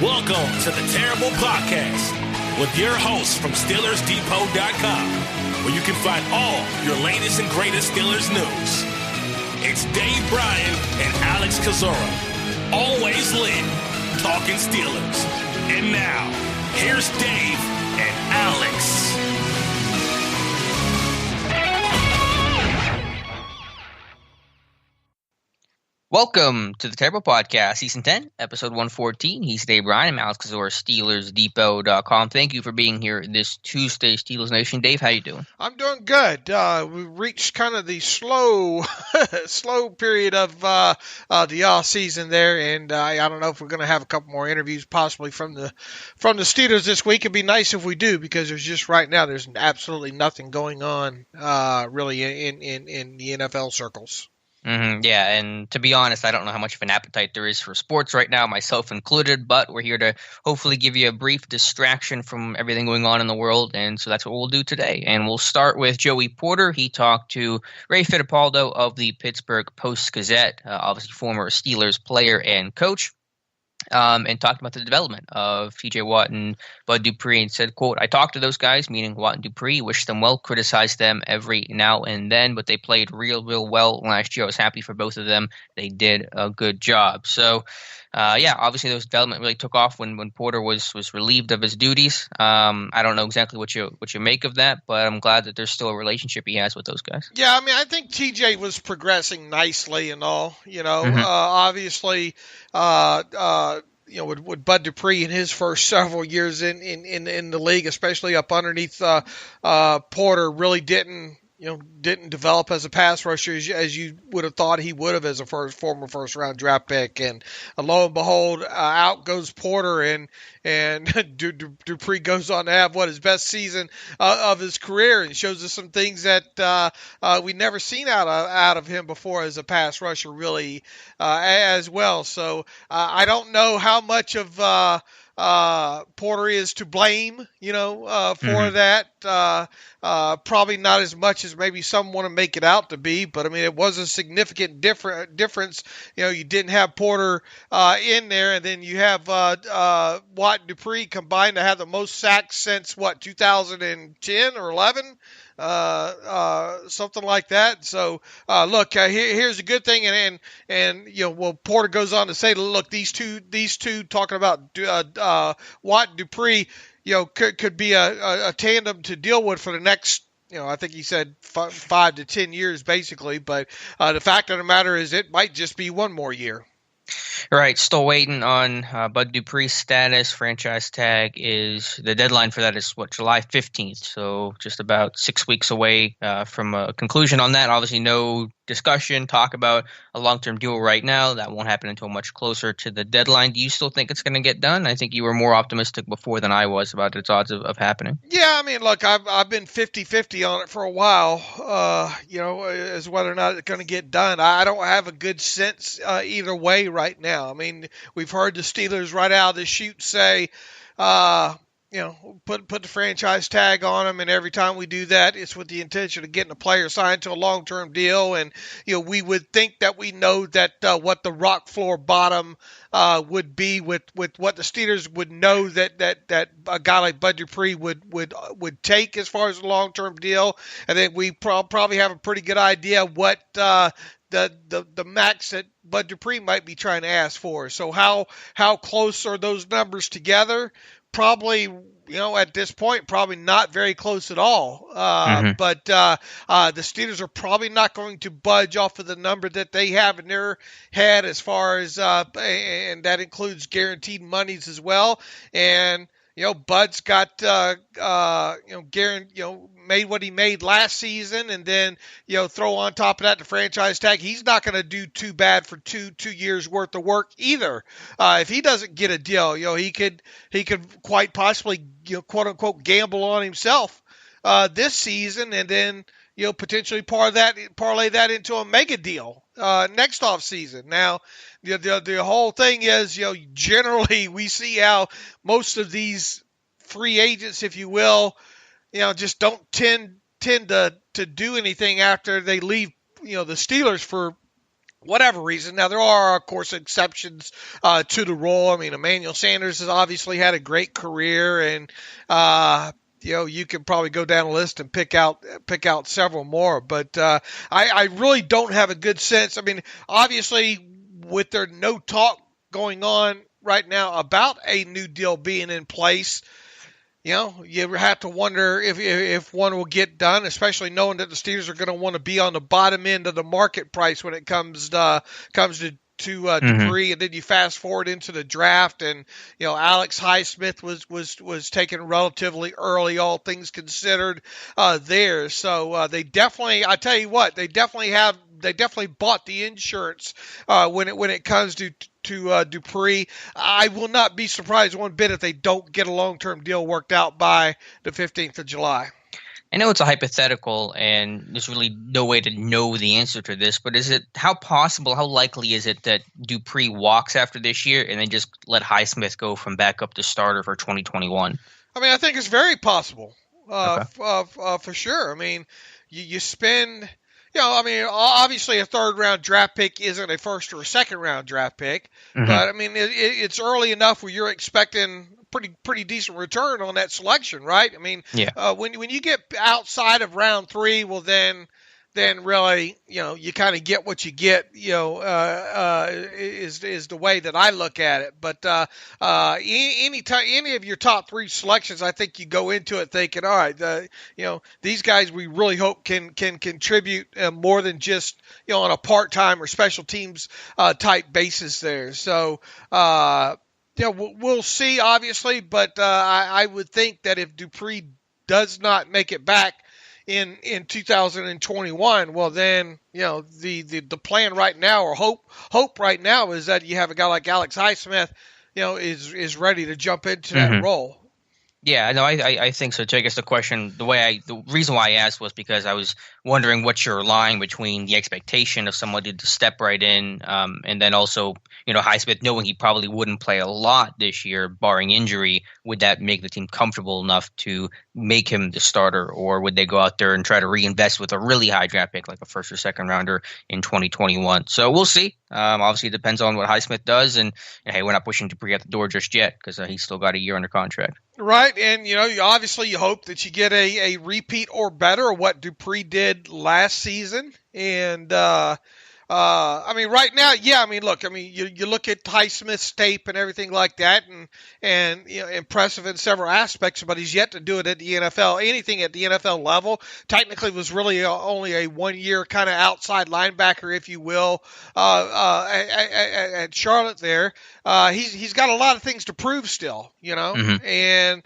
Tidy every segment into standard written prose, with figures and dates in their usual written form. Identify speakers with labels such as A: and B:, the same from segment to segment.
A: Welcome to the Terrible Podcast with your hosts from SteelersDepot.com, where you can find all your latest and greatest Steelers news. It's Dave Bryan and Alex Kozora, always lit, talking Steelers. And now, here's Dave and Alex.
B: Welcome to the Terrible Podcast, Season 10, Episode 114. He's Dave Bryan. I'm Alex Kozora, SteelersDepot.com. Thank you for being here this Tuesday, Steelers Nation. Dave, how you doing?
C: I'm doing good. We reached kind of the slow period of the off season there, and I don't know if we're going to have a couple more interviews possibly from the Steelers this week. It'd be nice if we do, because there's just right now there's absolutely nothing going on really in the NFL circles.
B: Yeah, and to be honest, I don't know how much of an appetite there is for sports right now, myself included, but we're here to hopefully give you a brief distraction from everything going on in the world, and so that's what we'll do today. And we'll start with Joey Porter. He talked to Ray Fittipaldo of the Pittsburgh Post-Gazette, obviously former Steelers player and coach. And talked about the development of TJ Watt and Bud Dupree and said, quote, "I talked to those guys," meaning Watt and Dupree, "wished them well, criticized them every now and then, but they played real well last year. I was happy for both of them. They did a good job." So, obviously those development really took off when Porter was relieved of his duties. I don't know exactly what you make of that, but I'm glad that there's still a relationship he has with those guys.
C: Yeah, I mean, I think TJ was progressing nicely and all, obviously, with Bud Dupree in his first several years in the league, especially up underneath Porter, really didn't develop as a pass rusher as you would have thought he would have as a former first round draft pick. And lo and behold, out goes Porter, and Dupree goes on to have his best season of his career, and shows us some things that we never seen out of him before as a pass rusher, really as well. So I don't know how much of Porter is to blame, for that. Probably not as much as maybe some want to make it out to be, but I mean, it was a significant difference. You didn't have Porter in there, and then you have Watt and Dupree combined to have the most sacks since 2010 or 11. Something like that. So, look, here's a good thing. And Porter goes on to say, look, these two talking about, Watt and Dupree, could be a tandem to deal with for the next, I think he said 5 to 10 years, basically. But, the fact of the matter is it might just be one more year.
B: Right, still waiting on Bud Dupree's status. Franchise tag the deadline for that is July 15th. So just about 6 weeks away from a conclusion on that. Obviously, no discussion, talk about a long-term deal right now. That won't happen until much closer to the deadline. Do you still think it's going to get done? I think you were more optimistic before than I was about its odds of happening.
C: Yeah, I mean, look, I've been 50-50 on it for a while, as whether or not it's going to get done. I don't have a good sense either way right now. I mean, we've heard the Steelers right out of the chute say, put the franchise tag on them, and every time we do that, it's with the intention of getting a player signed to a long-term deal. And we would think that we know that what the rock floor bottom would be with what the Steelers would know that a guy like Bud Dupree would take as far as a long-term deal, and then we probably have a pretty good idea what the max that Bud Dupree might be trying to ask for. So how close are those numbers together? Probably, at this point, probably not very close at all. But the Steelers are probably not going to budge off of the number that they have in their head as far as, and that includes guaranteed monies as well. And, Bud's got, made what he made last season, and then, throw on top of that the franchise tag. He's not going to do too bad for two years worth of work either. If he doesn't get a deal, he could quite possibly, quote unquote, gamble on himself, this season, and then, potentially parlay that into a mega deal, next off season. Now, the whole thing is, generally we see how most of these free agents, if you will, just don't tend to do anything after they leave, the Steelers for whatever reason. Now, there are, of course, exceptions to the rule. I mean, Emanuel Sanders has obviously had a great career, and you can probably go down a list and pick out several more. But I really don't have a good sense. I mean, obviously, with there no talk going on right now about a new deal being in place, you have to wonder if one will get done, especially knowing that the Steelers are going to want to be on the bottom end of the market price when it comes to Dupree. And then you fast forward into the draft, and Alex Highsmith was taken relatively early, all things considered, there. So they definitely, I tell you what, they definitely bought the insurance when it comes to Dupree. I will not be surprised one bit if they don't get a long-term deal worked out by the 15th of July.
B: I know it's a hypothetical, and there's really no way to know the answer to this, but how likely is it that Dupree walks after this year and then just let Highsmith go from backup to starter for 2021?
C: I mean, I think it's very possible,
B: Okay.
C: for sure. I mean, you spend... obviously a third-round draft pick isn't a first or a second-round draft pick, but I mean it's early enough where you're expecting pretty decent return on that selection, right? I mean, when you get outside of round 3, well then really, you kind of get what you get, is the way that I look at it. But any of your top 3 selections, I think you go into it thinking, all right, these guys we really hope can contribute more than just on a part-time or special teams type basis there. So we'll see, obviously, but I would think that if Dupree does not make it back in 2021, well then, the plan right now, or hope right now, is that you have a guy like Alex Highsmith, is ready to jump into that role.
B: Yeah, no, I think so too. I guess the reason why I asked was because I was wondering what's your line between the expectation of somebody to step right in, and then also, Highsmith knowing he probably wouldn't play a lot this year, barring injury. Would that make the team comfortable enough to make him the starter, or would they go out there and try to reinvest with a really high draft pick, like a first or second rounder in 2021? So we'll see. Obviously, it depends on what Highsmith does, and hey, we're not pushing Dupree out the door just yet because he's still got a year under contract.
C: Right, and you hope that you get a repeat or better of what Dupree did last season, and I mean, right now, look, you look at Highsmith's tape and everything like that, and impressive in several aspects, but he's yet to do it at the NFL. Anything at the NFL level technically was really only a 1-year kind of outside linebacker, if you will, at Charlotte there. He's got a lot of things to prove still, and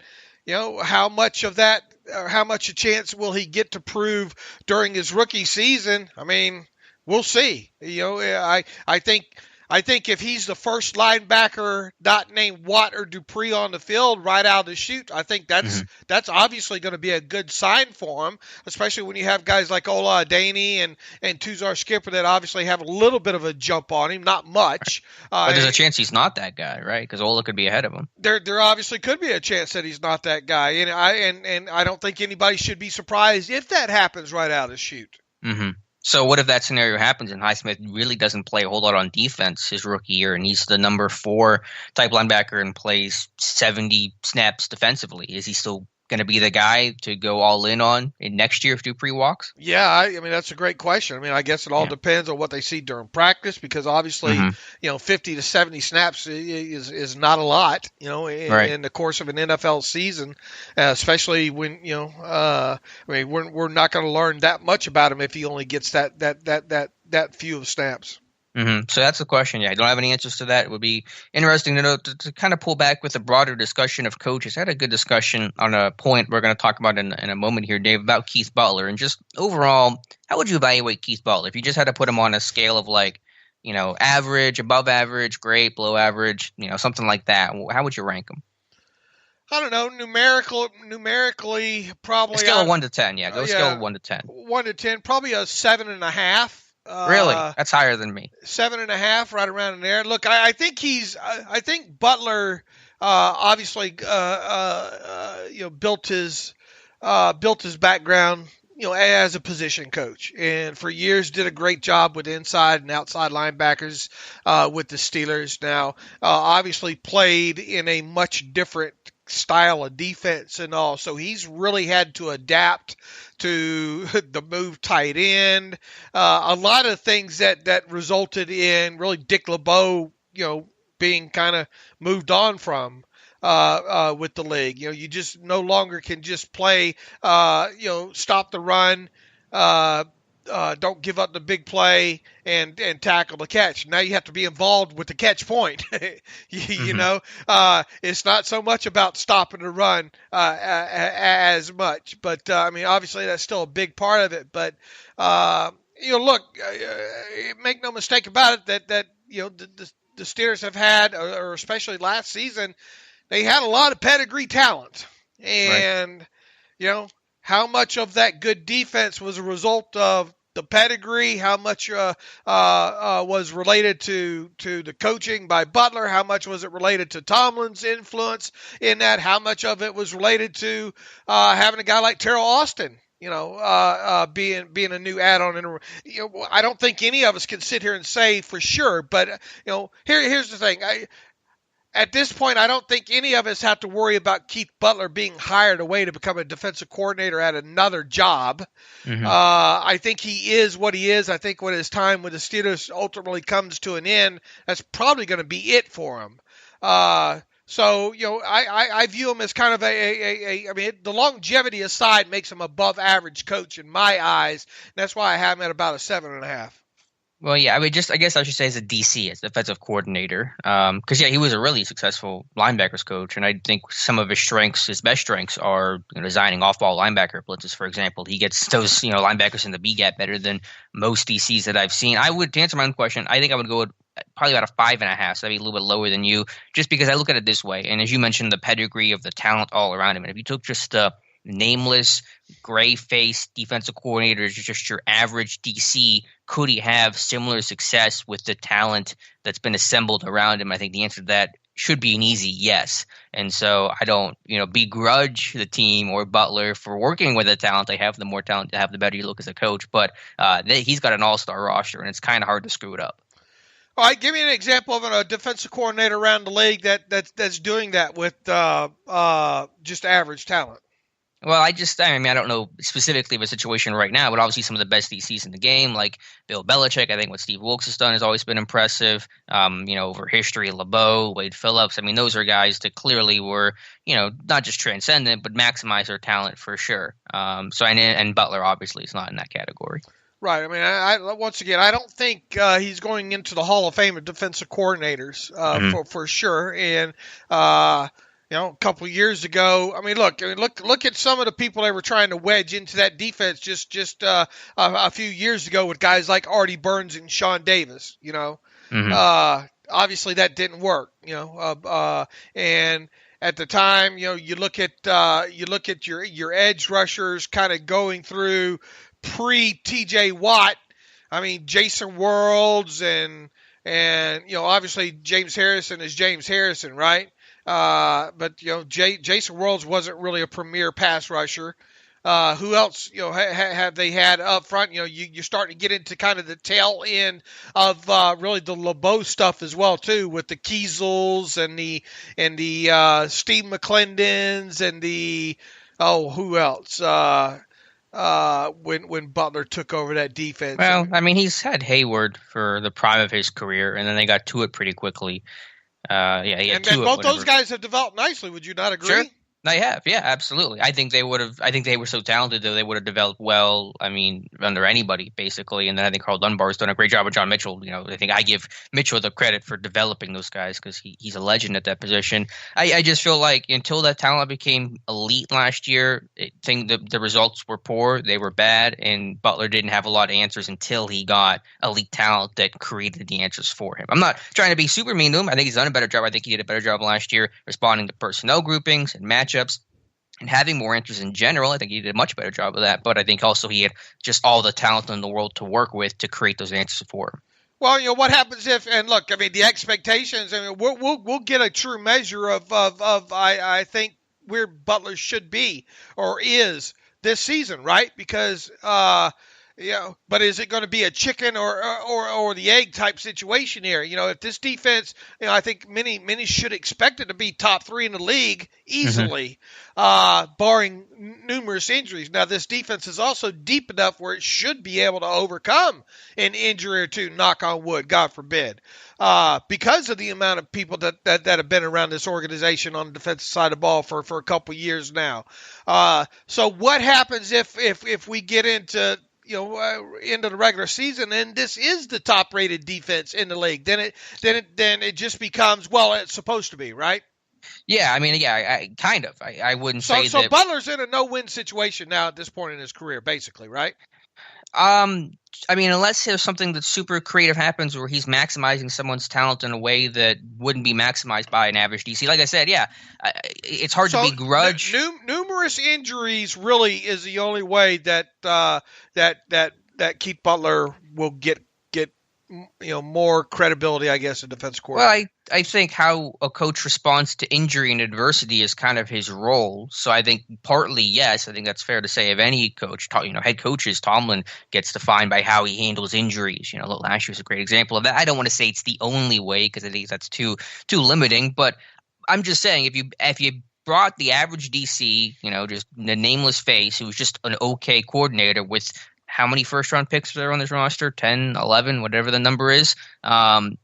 C: how much of that, or how much a chance will he get to prove during his rookie season? I mean, we'll see. I think if he's the first linebacker not named Watt or Dupree on the field right out of the chute, I think that's obviously going to be a good sign for him, especially when you have guys like Ola Adaney and Tuzar Skipper that obviously have a little bit of a jump on him, not much.
B: But there's a chance he's not that guy, right? Because Ola could be ahead of him.
C: There obviously could be a chance that he's not that guy, and I don't think anybody should be surprised if that happens right out of the chute.
B: Mm-hmm. So what if that scenario happens and Highsmith really doesn't play a whole lot on defense his rookie year, and he's the number 4 type linebacker and plays 70 snaps defensively? Is he still going to be the guy to go all in on in next year if Dupree walks?
C: Yeah, I mean, that's a great question. I mean, I guess it all depends on what they see during practice, because obviously, 50 to 70 snaps is not a lot, in the course of an NFL season, especially when, we're not going to learn that much about him if he only gets that few of snaps.
B: So that's the question. Yeah, I don't have any answers to that. It would be interesting to know, to kind of pull back with a broader discussion of coaches. I had a good discussion on a point we're going to talk about in a moment here, Dave, about Keith Butler. And just overall, how would you evaluate Keith Butler? If you just had to put him on a scale of average, above average, great, below average, something like that, how would you rank him?
C: I don't know, numerically, probably.
B: A scale of 1 to 10, yeah. Go scale of 1 to 10.
C: 1 to 10, probably a 7.5.
B: Really? That's higher than me.
C: 7.5, right around in there. Look, I think Butler obviously built his background as a position coach, and for years did a great job with inside and outside linebackers with the Steelers. Now, obviously played in a much different style of defense and all, so he's really had to adapt to the move tight end, a lot of things that resulted in really Dick LeBeau, being kind of moved on from with the league. You just no longer can just play, stop the run, don't give up the big play and tackle the catch. Now you have to be involved with the catch point. It's not so much about stopping the run as much, but obviously that's still a big part of it. But look, make no mistake about it that the Steelers have had, or especially last season, they had a lot of pedigree talent, and how much of that good defense was a result of the pedigree, how much was related to the coaching by Butler, how much was it related to Tomlin's influence in that, how much of it was related to having a guy like Terrell Austin, being a new add-on. And I don't think any of us can sit here and say for sure, but here's the thing. At this point, I don't think any of us have to worry about Keith Butler being hired away to become a defensive coordinator at another job. Mm-hmm. I think he is what he is. I think when his time with the Steelers ultimately comes to an end, that's probably going to be it for him. So I view him as kind of the longevity aside makes him above average coach in my eyes. That's why I have him at about a 7.5.
B: Well, yeah, I guess I should say as a DC, as defensive coordinator, because he was a really successful linebackers coach, and I think some of his best strengths are designing off-ball linebacker blitzes. For example, he gets those linebackers in the B gap better than most DCs that I've seen. To answer my own question, I think I would go with probably about a 5.5, so that'd be a little bit lower than you, just because I look at it this way, and as you mentioned, the pedigree of the talent all around him, and if you took just the nameless, gray-faced defensive coordinator, just your average DC, could he have similar success with the talent that's been assembled around him? I think the answer to that should be an easy yes. And so I don't, begrudge the team or Butler for working with the talent they have. The more talent they have, the better you look as a coach. But he's got an all-star roster, and it's kind of hard to screw it up.
C: All right, give me an example of a defensive coordinator around the league that's doing that with just average talent.
B: Well, I don't know specifically of a situation right now, but obviously some of the best DCs in the game, like Bill Belichick, I think what Steve Wilkes has done has always been impressive. Over history, LeBeau, Wade Phillips. Those are guys that clearly were, not just transcendent, but maximize their talent for sure. And Butler obviously is not in that category.
C: Right. Once again, I don't think he's going into the Hall of Fame of defensive coordinators for sure. And a couple of years ago, look at some of the people they were trying to wedge into that defense just a few years ago with guys like Artie Burns and Sean Davis. Obviously that didn't work. And at the time, you look at your edge rushers kind of going through pre-TJ Watt. Jason Worlds and obviously James Harrison is James Harrison, right? But Jason Worlds wasn't really a premier pass rusher. Who else have they had up front? You're starting to get into kind of the tail end of really the LeBeau stuff as well too, with the Kiesels and the Steve McClendons and who else? When Butler took over that defense.
B: Well, he's had Hayward for the prime of his career, and then they got to it pretty quickly. He had
C: and both those guys have developed nicely. Would you not agree?
B: Sure. They have, yeah, absolutely. I think they were so talented that they would have developed well. Under anybody basically. And then I think Carl Dunbar's done a great job with John Mitchell. I think I give Mitchell the credit for developing those guys because he's a legend at that position. I just feel like until that talent became elite last year, the results were poor. They were bad, and Butler didn't have a lot of answers until he got elite talent that created the answers for him. I'm not trying to be super mean to him. I think he's done a better job. I think he did a better job last year responding to personnel groupings and matchups and having more answers in general. I think he did a much better job of that, but I think also he had just all the talent in the world to work with to create those answers for him.
C: Well, what happens if, and look, the expectations, we'll get a true measure of I think where Butler should be or is this season, right? Because but is it going to be a chicken or the egg type situation here? If this defense, I think many should expect it to be top 3 in the league easily, barring numerous injuries. Now, this defense is also deep enough where it should be able to overcome an injury or two, knock on wood, God forbid, because of the amount of people that have been around this organization on the defensive side of the ball for a couple years now. So what happens if we get into into the regular season, and this is the top-rated defense in the league? Then it just becomes, well, it's supposed to be, right?
B: Yeah, I mean, I kind of. I wouldn't say that.
C: So Butler's in a no-win situation now at this point in his career, basically, right?
B: I mean, unless there's something that's super creative happens where he's maximizing someone's talent in a way that wouldn't be maximized by an average DC. Like I said, it's hard to begrudge.
C: Numerous injuries really is the only way that Keith Butler will get more credibility, I guess, in defense coordinator.
B: Well, I think how a coach responds to injury and adversity is kind of his role. So I think partly, yes, I think that's fair to say of any coach. Head coaches, Tomlin gets defined by how he handles injuries. Last year was a great example of that. I don't want to say it's the only way because I think that's too limiting. But I'm just saying if you brought the average DC, just the nameless face who was just an okay coordinator with how many first-round picks are there on this roster? 10, 11, whatever the number is.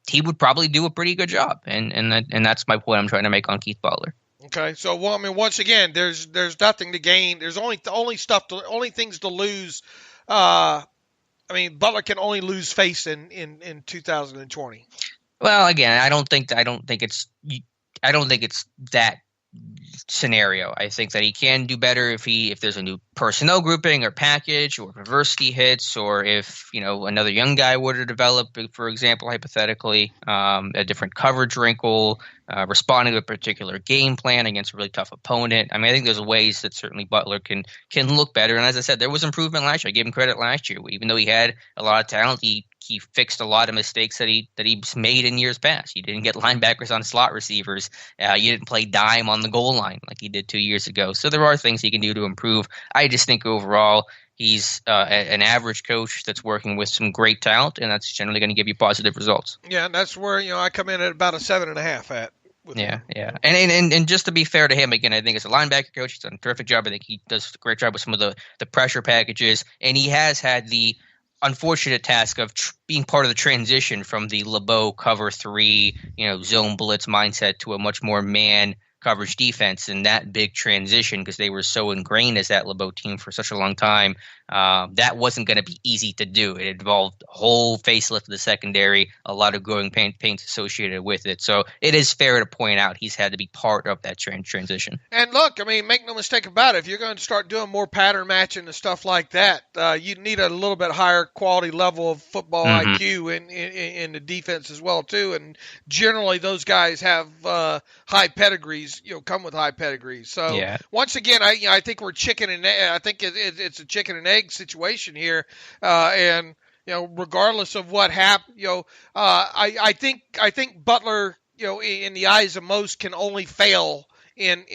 B: He would probably do a pretty good job, and that's my point I'm trying to make on Keith Butler.
C: Okay, so once again, there's nothing to gain. There's only things to lose. Butler can only lose face in 2020.
B: Well, again, I don't think it's that scenario. I think that he can do better if there's a new personnel grouping or package, or if adversity hits, or if another young guy were to develop, for example, hypothetically, a different coverage wrinkle, responding to a particular game plan against a really tough opponent. I mean, I think there's ways that certainly Butler can look better. And as I said, there was improvement last year. I gave him credit last year, even though he had a lot of talent. He fixed a lot of mistakes that he's made in years past. You didn't get linebackers on slot receivers. You didn't play dime on the goal line like he did 2 years ago. So there are things he can do to improve. I just think overall he's an average coach that's working with some great talent, and that's generally going to give you positive results.
C: Yeah, and that's where I come in at about a 7.5 at.
B: Yeah. And just to be fair to him, again, I think as a linebacker coach, he's done a terrific job. I think he does a great job with some of the pressure packages, and he has had the unfortunate task of being part of the transition from the LeBeau cover 3, zone blitz mindset to a much more man coverage defense, and that big transition, because they were so ingrained as that LeBeau team for such a long time, that wasn't going to be easy to do. It involved a whole facelift of the secondary, a lot of growing pains associated with it. So it is fair to point out he's had to be part of that transition.
C: And look, make no mistake about it, if you're going to start doing more pattern matching and stuff like that, you need a little bit higher quality level of football IQ in the defense as well, too. And generally those guys have high pedigrees, come with high pedigrees. So once again, I think we're chicken and egg. I think it's a chicken and egg situation here, and regardless of what happened, I think Butler, in the eyes of most, can only fail in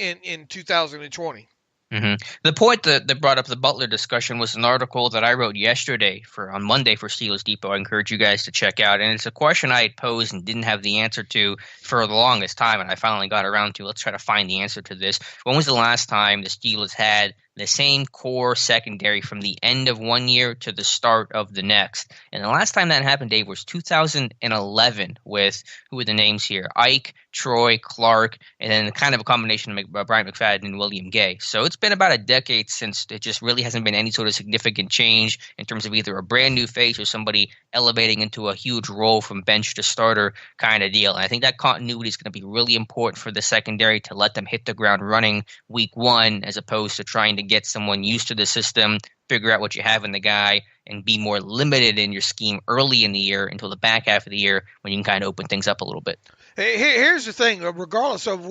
C: 2020.
B: Mm-hmm. The point that brought up the Butler discussion was an article that I wrote yesterday on Monday for Steelers Depot. I encourage you guys to check out. And it's a question I had posed and didn't have the answer to for the longest time, and I finally got around to. Let's try to find the answer to this. When was the last time the Steelers had the same core secondary from the end of one year to the start of the next? And the last time that happened, Dave, was 2011 with, who are the names here? Ike, Troy, Clark, and then kind of a combination of Brian McFadden and William Gay. So it's been about a decade since it just really hasn't been any sort of significant change in terms of either a brand new face or somebody elevating into a huge role from bench to starter kind of deal. And I think that continuity is going to be really important for the secondary to let them hit the ground running week one, as opposed to trying to get someone used to the system, figure out what you have in the guy, and be more limited in your scheme early in the year until the back half of the year when you can kind of open things up a little bit.
C: Hey, here's the thing, regardless of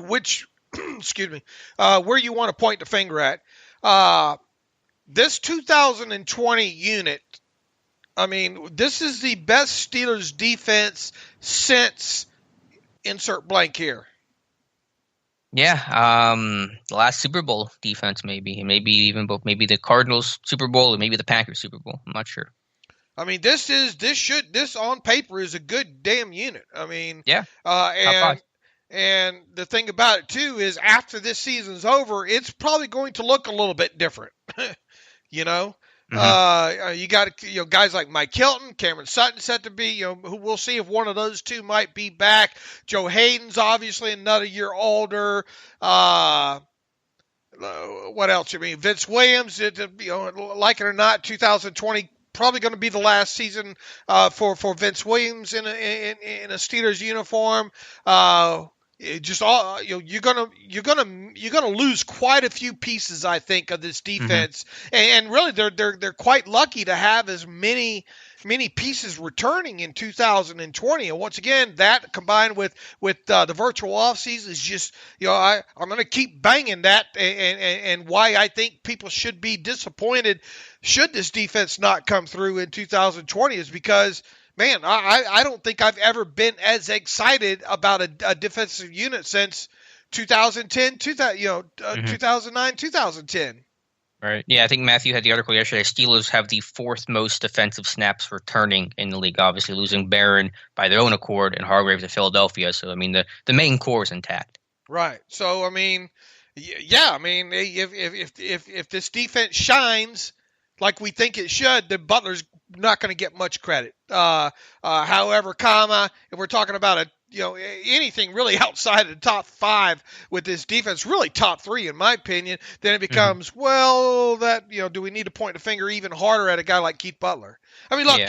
C: which, where you want to point the finger at, this 2020 unit, this is the best Steelers defense since insert blank here.
B: Yeah, the last Super Bowl defense, maybe even both, maybe the Cardinals Super Bowl or maybe the Packers Super Bowl. I'm not sure.
C: I mean, this on paper is a good damn unit. I mean,
B: Yeah, top
C: and
B: five.
C: and the thing about it too is after this season's over, it's probably going to look a little bit different. You know, you got guys like Mike Hilton, Cameron Sutton set to be. Who we'll see if one of those two might be back. Joe Hayden's obviously another year older. What else? I mean, Vince Williams. Like it or not, 2020. Probably going to be the last season for Vince Williams in a Steelers uniform. You're gonna lose quite a few pieces, I think, of this defense, and really they're quite lucky to have as many pieces returning in 2020. And once again, that combined with the virtual offseason is just, I'm going to keep banging that, and why I think people should be disappointed should this defense not come through in 2020 is because, man, I don't think I've ever been as excited about a defensive unit since 2010, 2009, 2010.
B: Right. Yeah, I think Matthew had the article yesterday. Steelers have the fourth most defensive snaps returning in the league, obviously losing Barron by their own accord and Hargrave to Philadelphia. So, I mean, the main core is intact.
C: Right. So, I mean, yeah, I mean, if this defense shines like we think it should, then Butler's not going to get much credit. However, if we're talking about anything really outside of the top five with this defense, really top three in my opinion, then it becomes do we need to point the finger even harder at a guy like Keith Butler? I mean, look,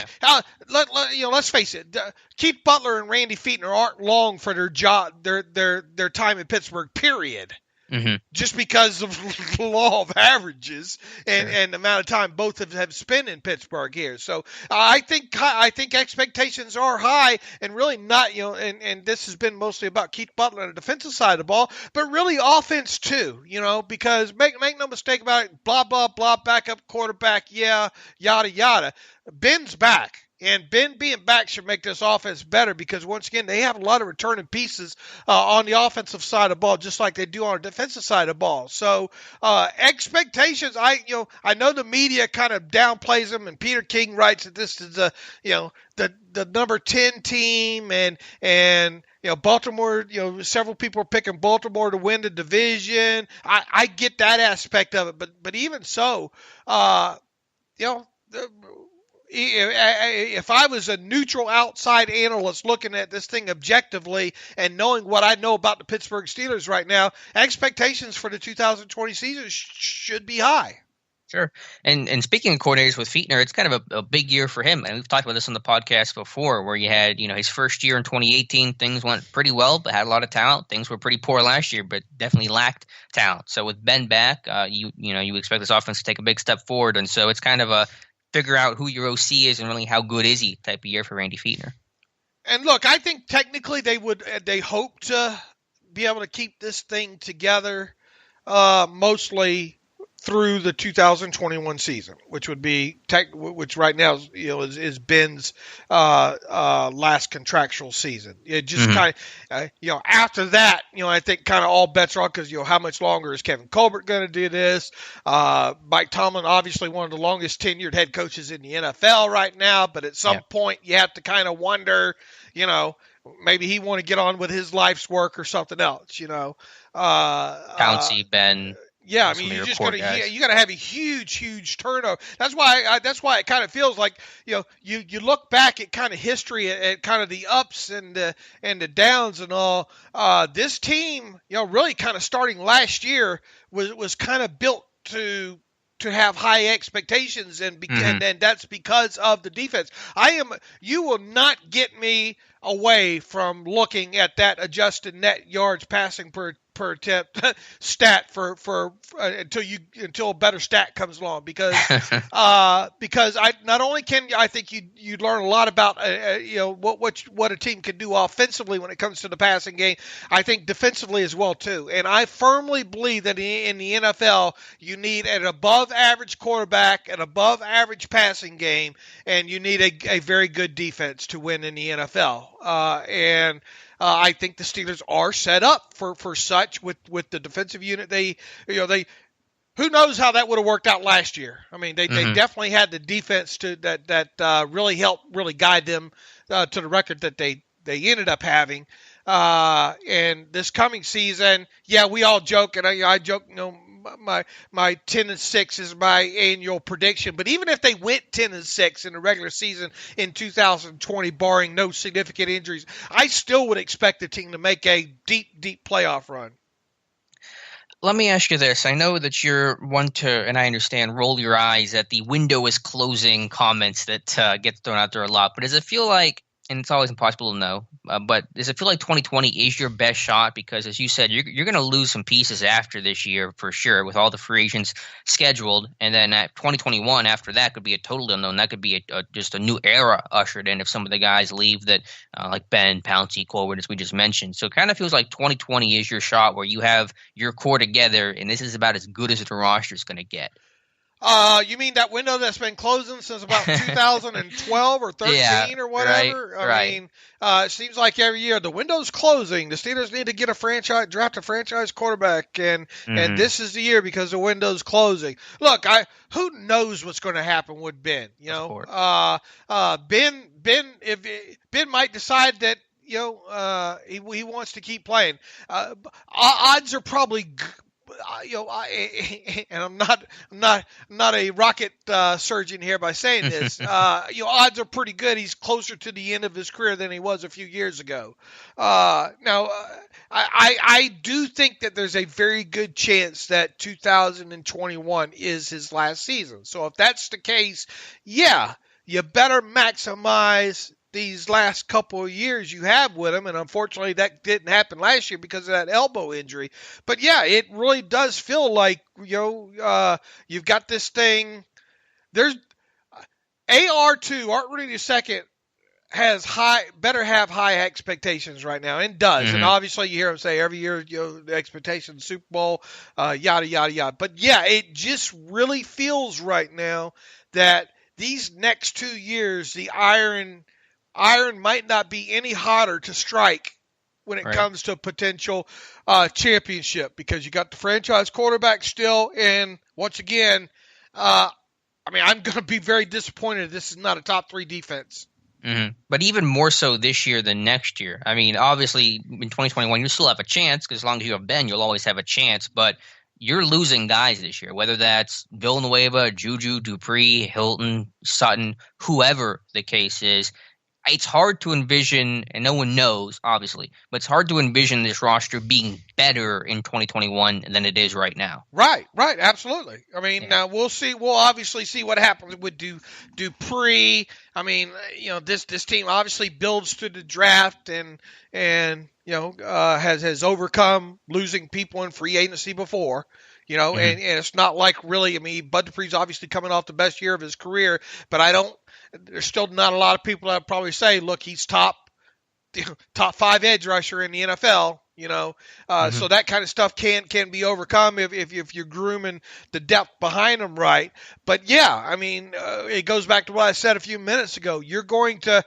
C: let's face it. Keith Butler and Randy Fichtner aren't long for their job, their time in Pittsburgh. Period. Just because of the law of averages and the amount of time both have spent in Pittsburgh here. So I think expectations are high and really not, and this has been mostly about Keith Butler on the defensive side of the ball, but really offense too, because make no mistake about it, blah, blah, blah, backup quarterback, yeah, yada, yada. Ben's back. And Ben being back should make this offense better because, once again, they have a lot of returning pieces on the offensive side of the ball, just like they do on the defensive side of the ball. So expectations, I know the media kind of downplays them, and Peter King writes that this is the number 10 team, and Baltimore, several people are picking Baltimore to win the division. I get that aspect of it, but even so, if I was a neutral outside analyst looking at this thing objectively and knowing what I know about the Pittsburgh Steelers right now, expectations for the 2020 season should be high.
B: Sure. And speaking of coordinators with Fichtner, it's kind of a big year for him. And we've talked about this on the podcast before where you had, his first year in 2018, things went pretty well, but had a lot of talent. Things were pretty poor last year, but definitely lacked talent. So with Ben back, you expect this offense to take a big step forward. And so it's kind of a figure out who your OC is and really how good is he type of year for Randy Fichtner.
C: And look, I think technically they hope to be able to keep this thing together mostly through the 2021 season, which would be which right now is Ben's last contractual season. It just kind of after that, I think kind of all bets are on because how much longer is Kevin Colbert going to do this? Mike Tomlin, obviously one of the longest tenured head coaches in the NFL right now, but at some point you have to kind of wonder, maybe he want to get on with his life's work or something else.
B: Pouncey, Ben.
C: Yeah, I mean, you got to have a huge turnover. That's why it kind of feels like you look back at kind of history at kind of the ups and the downs and all. This team, really kind of starting last year was kind of built to have high expectations and that's because of the defense. You will not get me away from looking at that adjusted net yards passing per attempt stat for until a better stat comes along because I not only can I think you learn a lot about what a team can do offensively when it comes to the passing game. I think defensively as well too, and I firmly believe that in the NFL you need an above average quarterback, an above average passing game, and you need a very good defense to win in the NFL. I think the Steelers are set up for such with the defensive unit. They who knows how that would have worked out last year. I mean, they definitely had the defense that really helped really guide them to the record that they ended up having. And this coming season, yeah, we all joke, and I joke, my 10-6 is my annual prediction. But even if they went 10-6 in the regular season in 2020, barring no significant injuries, I still would expect the team to make a deep playoff run.
B: Let me ask you this. I know that you're one to, and I understand, roll your eyes at the window is closing comments that get thrown out there a lot. But does it feel like, and it's always impossible to know, but does it feel like 2020 is your best shot? Because as you said, you're going to lose some pieces after this year for sure with all the free agents scheduled. And then at 2021 after that could be a total unknown. That could be just a new era ushered in if some of the guys leave that like Ben, Pouncey, Colbert, as we just mentioned. So it kind of feels like 2020 is your shot where you have your core together and this is about as good as the roster is going to get.
C: You mean that window that's been closing since about 2012 or 13 or whatever?
B: Right,
C: I mean, it seems like every year the window's closing. The Steelers need to get draft a franchise quarterback, and this is the year because the window's closing. Look, who knows what's going to happen with Ben? Ben might decide that he wants to keep playing. Odds are probably. And I'm not a rocket surgeon here by saying this. Odds are pretty good. He's closer to the end of his career than he was a few years ago. Now, I do think that there's a very good chance that 2021 is his last season. So if that's the case, yeah, you better maximize these last couple of years you have with him, and unfortunately that didn't happen last year because of that elbow injury. But yeah, it really does feel like you've got this thing. There's AR2, Art Rooney II, better have high expectations right now, and does. And obviously you hear him say every year, the expectations, Super Bowl, yada yada yada. But yeah, it just really feels right now that these next 2 years, the iron might not be any hotter to strike when it comes to a potential championship, because you got the franchise quarterback still. And once again, I'm going to be very disappointed if this is not a top 3 defense.
B: But even more so this year than next year. I mean, obviously in 2021, you still have a chance because as long as you have Ben, you'll always have a chance. But you're losing guys this year, whether that's Villanueva, Juju, Dupree, Hilton, Sutton, whoever the case is. It's hard to envision, and no one knows, obviously, but it's hard to envision this roster being better in 2021 than it is right now.
C: Right, absolutely. I mean, now we'll see. We'll obviously see what happens with Dupree. I mean, this team obviously builds through the draft and has overcome losing people in free agency before. And it's not like really. I mean, Bud Dupree's obviously coming off the best year of his career, but there's still not a lot of people that probably say, look, he's top 5 edge rusher in the NFL, so that kind of stuff can be overcome if you're grooming the depth behind him right. But yeah, I mean, it goes back to what I said a few minutes ago. You're going to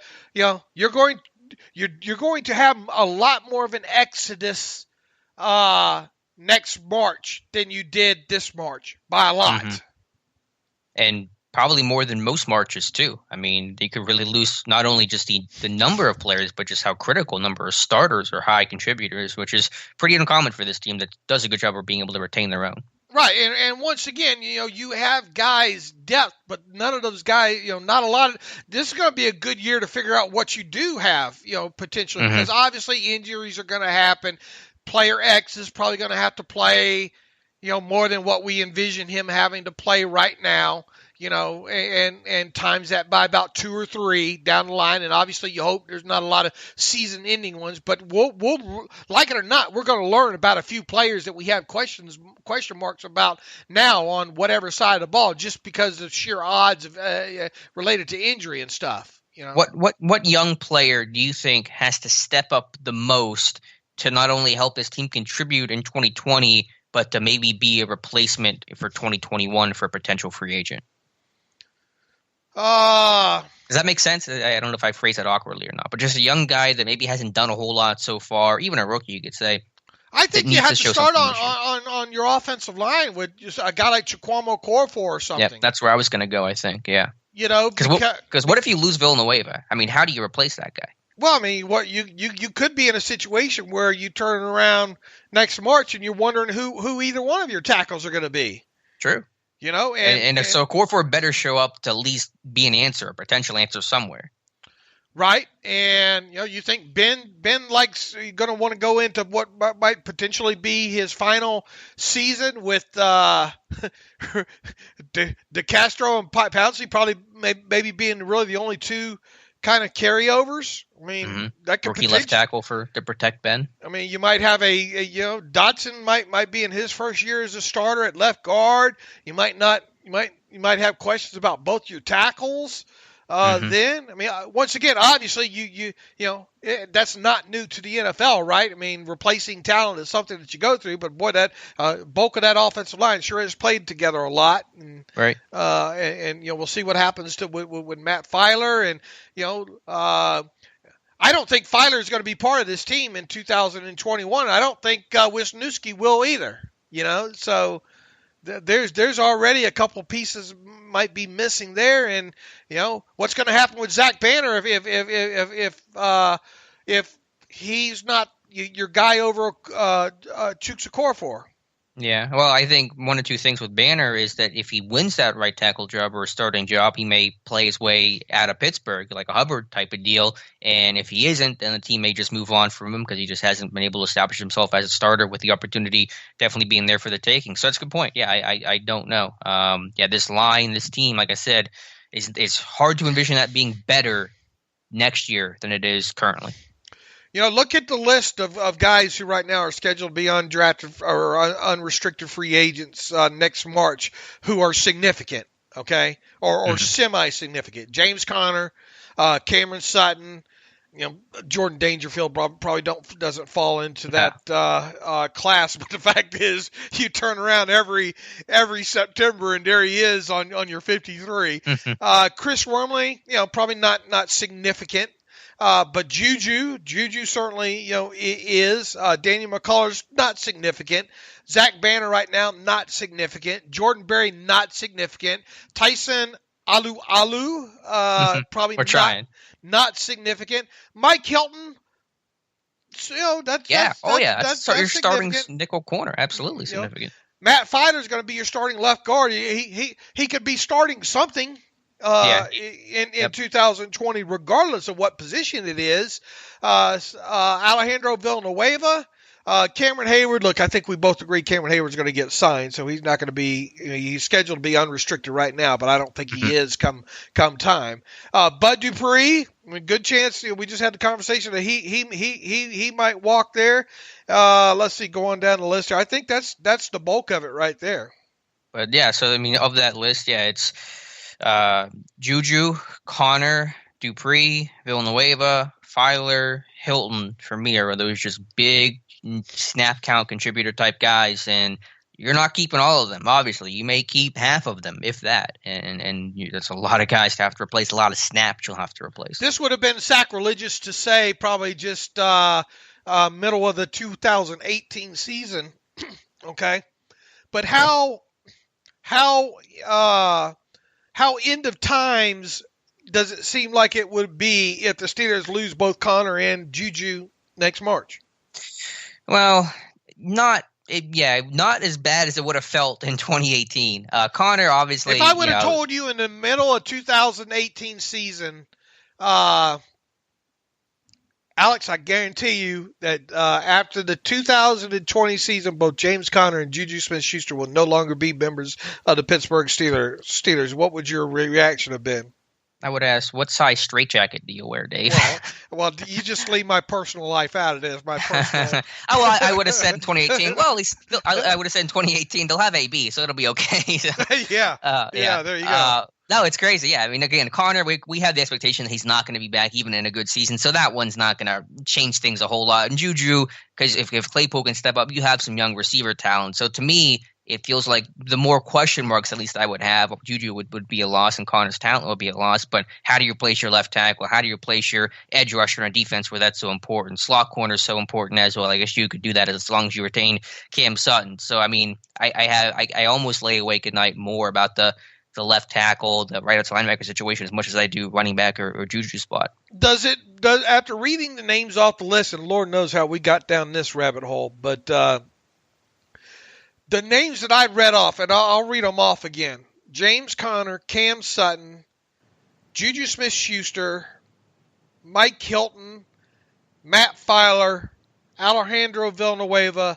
C: have a lot more of an exodus next March than you did this March by a lot.
B: And probably more than most Marches, too. I mean, they could really lose not only just the number of players, but just how critical number of starters or high contributors, which is pretty uncommon for this team that does a good job of being able to retain their own.
C: Right, and once again, you have guys depth, but none of those guys, not a lot of. This is going to be a good year to figure out what you do have, potentially, because obviously injuries are going to happen. Player X is probably going to have to play, more than what we envision him having to play right now. And times that by about 2 or 3 down the line. And obviously you hope there's not a lot of season-ending ones, but we'll like it or not, we're going to learn about a few players that we have question marks about now on whatever side of the ball, just because of sheer odds of related to injury and stuff.
B: What young player do you think has to step up the most to not only help this team contribute in 2020, but to maybe be a replacement for 2021 for a potential free agent? Does that make sense? I don't know if I phrased that awkwardly or not, but just a young guy that maybe hasn't done a whole lot so far, even a rookie, you could say.
C: I think you have to start on your offensive line with just a guy like Chukwuma Okorafor or something.
B: Yeah, that's where I was going to go, I think, yeah. Because what if you lose Villanueva? I mean, how do you replace that guy?
C: Well, I mean, you could be in a situation where you turn around next March and you're wondering who either one of your tackles are going to be.
B: True. So Okorafor better show up to at least be an answer, a potential answer somewhere.
C: Right, and you think Ben likes going to want to go into what might potentially be his final season with De Castro and Pouncey probably maybe being really the only two kind of carryovers. I mean, that could
B: rookie left tackle to protect Ben.
C: I mean, you might have Dotson might be in his first year as a starter at left guard. You might not. You might have questions about both your tackles. Then, I mean, once again, obviously, you that's not new to the NFL, right? I mean, replacing talent is something that you go through, but boy, that bulk of that offensive line sure has played together a lot, and,
B: right?
C: And we'll see what happens with Matt Filer, and I don't think Filer is going to be part of this team in 2021. I don't think Wisniewski will either. So. There's already a couple pieces might be missing there, and what's going to happen with Zach Banner if he's not your guy over Chukwu Okorafor?
B: Yeah, well, I think one or two things with Banner is that if he wins that right tackle job or a starting job, he may play his way out of Pittsburgh, like a Hubbard type of deal. And if he isn't, then the team may just move on from him because he just hasn't been able to establish himself as a starter with the opportunity definitely being there for the taking. So that's a good point. Yeah, I don't know. This line, this team, like I said, is hard to envision that being better next year than it is currently.
C: Look at the list of guys who right now are scheduled to be undrafted or unrestricted free agents next March who are significant, okay, or semi-significant. James Conner, Cameron Sutton, Jordan Dangerfield probably doesn't fall into that class. But the fact is, you turn around every September and there he is on your 53. Chris Wormley, probably not significant. But Juju certainly, is. Daniel McCullers, not significant. Zach Banner right now, not significant. Jordan Berry, not significant. Tyson Alu, probably not significant. Mike Hilton, that's
B: your starting nickel corner, absolutely significant.
C: Matt Filer is going to be your starting left guard. He could be starting something. In 2020, regardless of what position it is. Alejandro Villanueva, Cameron Hayward. Look, I think we both agree Cameron Hayward's going to get signed, so he's not going to be. He's scheduled to be unrestricted right now, but I don't think he is come time. Bud Dupree, good chance. We just had the conversation that he might walk there. Let's see, go on down the list here. I think that's the bulk of it right there.
B: But yeah, so I mean, of that list, it's. Juju, Connor, Dupree, Villanueva, Filer, Hilton, for me are those just big snap count contributor type guys, and you're not keeping all of them. Obviously, you may keep half of them, if that, and that's a lot of guys to have to replace, a lot of snaps you'll have to replace.
C: This would have been sacrilegious to say probably just middle of the 2018 season, okay? But how end of times does it seem like it would be if the Steelers lose both Connor and Juju next March?
B: Well, not as bad as it would have felt in 2018. Connor, obviously.
C: If I would have told you in the middle of 2018 season, Alex, I guarantee you that after the 2020 season, both James Conner and Juju Smith-Schuster will no longer be members of the Pittsburgh Steelers. What would your reaction have been?
B: I would ask, what size straitjacket do you wear, Dave?
C: Well, you just leave my personal life out of this. My personal.
B: I would have said in 2018. Well, at least I would have said in 2018 they'll have AB, so it'll be okay.
C: Yeah. There you go.
B: No, it's crazy. Yeah, I mean, again, Connor, we have the expectation that he's not going to be back even in a good season, so that one's not going to change things a whole lot. And Juju, because if Claypool can step up, you have some young receiver talent. So to me, it feels like the more question marks, at least I would have, Juju would be a loss and Connor's talent would be a loss. But how do you replace your left tackle? How do you replace your edge rusher on defense where that's so important? Slot corner is so important as well. I guess you could do that as long as you retain Cam Sutton. So, I mean, I almost lay awake at night more about the left tackle, the right outside linebacker situation as much as I do running back or Juju spot.
C: Does after reading the names off the list, and Lord knows how we got down this rabbit hole, but the names that I read off, and I'll read them off again: James Conner, Cam Sutton, Juju Smith-Schuster, Mike Hilton, Matt Filer, Alejandro Villanueva,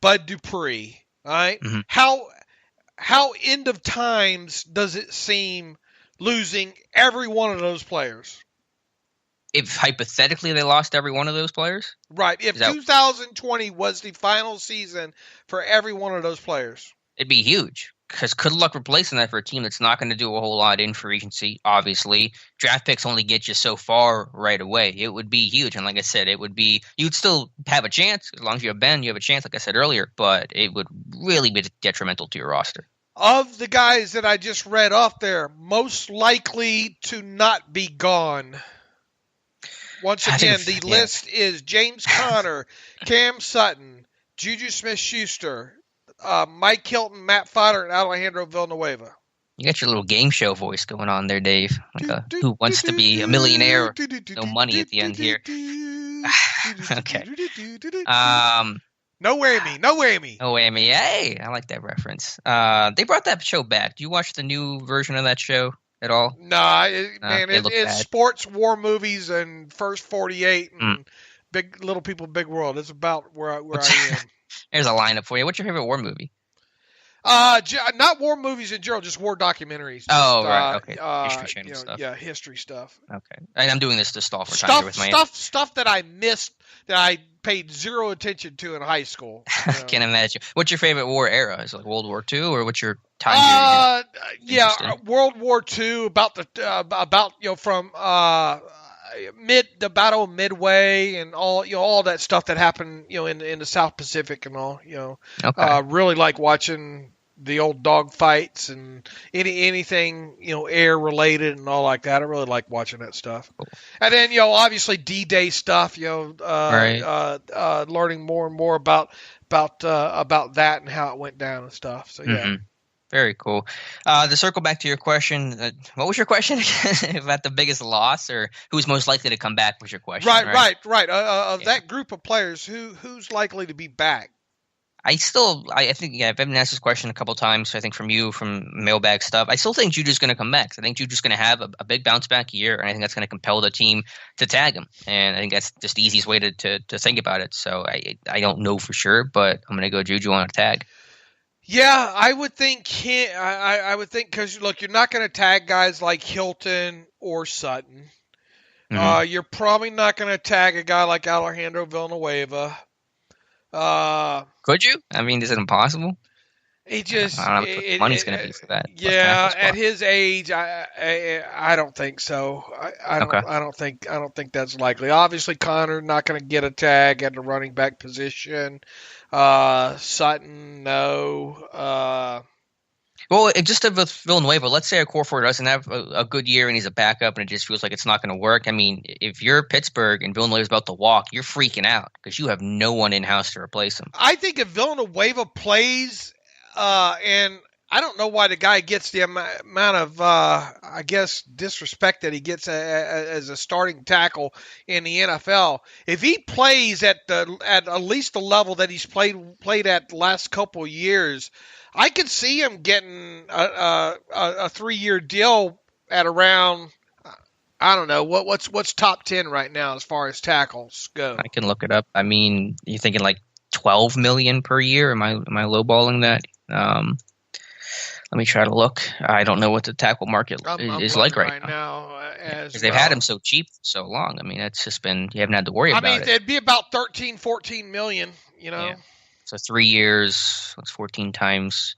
C: Bud Dupree. All right,
B: Mm-hmm.
C: How end of times does it seem losing every one of those players?
B: If hypothetically they lost every one of those players?
C: Right. If 2020 was the final season for every one of those players.
B: It'd be huge. Because good luck replacing that for a team that's not going to do a whole lot in free agency, obviously. Draft picks only get you so far right away. It would be huge. And like I said, you'd still have a chance. As long as you have Ben, you have a chance, like I said earlier. But it would really be detrimental to your roster.
C: Of the guys that I just read off there, most likely to not be gone. Once again, the list is James Conner, Cam Sutton, Juju Smith-Schuster, Mike Hilton, Matt Filer, and Alejandro Villanueva.
B: You got your little game show voice going on there, Dave. Like who wants to be a millionaire? No money at the end here. Okay.
C: No whammy.
B: No whammy. Hey, I like that reference. They brought that show back. Do you watch the new version of that show at all?
C: Nah, it's sports war movies and First 48 and Big Little People, Big World. It's about where I am.
B: There's a lineup for you. What's your favorite war movie?
C: Not war movies in general, just war documentaries.
B: Right. Okay. History Channel stuff.
C: Yeah, history stuff.
B: Okay. And I'm doing this to stall for time with my
C: stuff that I missed that I paid zero attention to in high school.
B: I can't imagine. What's your favorite war era? Is it like World War II, or what's your time period?
C: World War II, from the Battle of Midway and all that stuff that happened in the South Pacific and all.
B: Okay.
C: Really like watching the old dog fights and anything air related and all like that. I really like watching that stuff. Cool. And then obviously D-Day stuff.
B: Right.
C: Learning more and more about that and how it went down and stuff. So yeah.
B: Mm-hmm. Very cool. To circle back to your question, what was your question again? About the biggest loss or who's most likely to come back was your question.
C: Right. Of that group of players, who's likely to be back?
B: I think I've been asked this question a couple times. I think from you, from mailbag stuff. I still think Juju's going to come back. I think Juju's going to have a big bounce back year, and I think that's going to compel the team to tag him. And I think that's just the easiest way to think about it. So I don't know for sure, but I'm going to go Juju on a tag.
C: Yeah, I would think I would think because look, you're not going to tag guys like Hilton or Sutton. Mm-hmm. You're probably not going to tag a guy like Alejandro Villanueva.
B: Could you? I mean, is it impossible?
C: He just
B: I don't know what money's going to be for that.
C: Yeah, at his age, I don't think so. I don't think that's likely. Obviously, Connor not going to get a tag at the running back position. Sutton, no.
B: Well, just with Villanueva, let's say a core four doesn't have a good year and he's a backup and it just feels like it's not going to work. I mean, if you're Pittsburgh and Villanueva's about to walk, you're freaking out because you have no one in-house to replace him.
C: I think if Villanueva plays, and I don't know why the guy gets the amount of, disrespect that he gets as a starting tackle in the NFL. If he plays at least the level that he's played at the last couple of years, I could see him getting a 3-year deal at around, I don't know, what's top 10 right now as far as tackles go.
B: I can look it up. I mean, you're thinking like $12 million per year? Am I lowballing that? Let me try to look. I don't know what the tackle market is like right now. Because they've had him so cheap for so long. I mean, it's just been, you haven't had to worry about it. I mean,
C: it'd be about 14 million,
B: Yeah. So 3 years, what's 14 times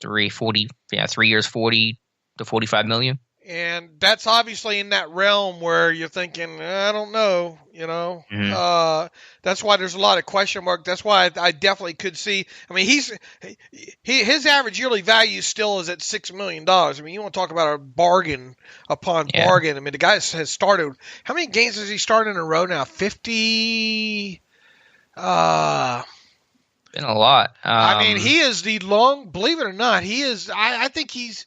B: 3, 40? Yeah, 3 years, 40 to 45 million.
C: And that's obviously in that realm where you're thinking, I don't know, That's why there's a lot of question mark. That's why I definitely could see. I mean, his average yearly value still is at $6 million. I mean, you want to talk about a bargain upon bargain. I mean, the guy has started. How many games has he started in a row now? 50.
B: Been a lot.
C: I mean, he is believe it or not, he is. I think he's.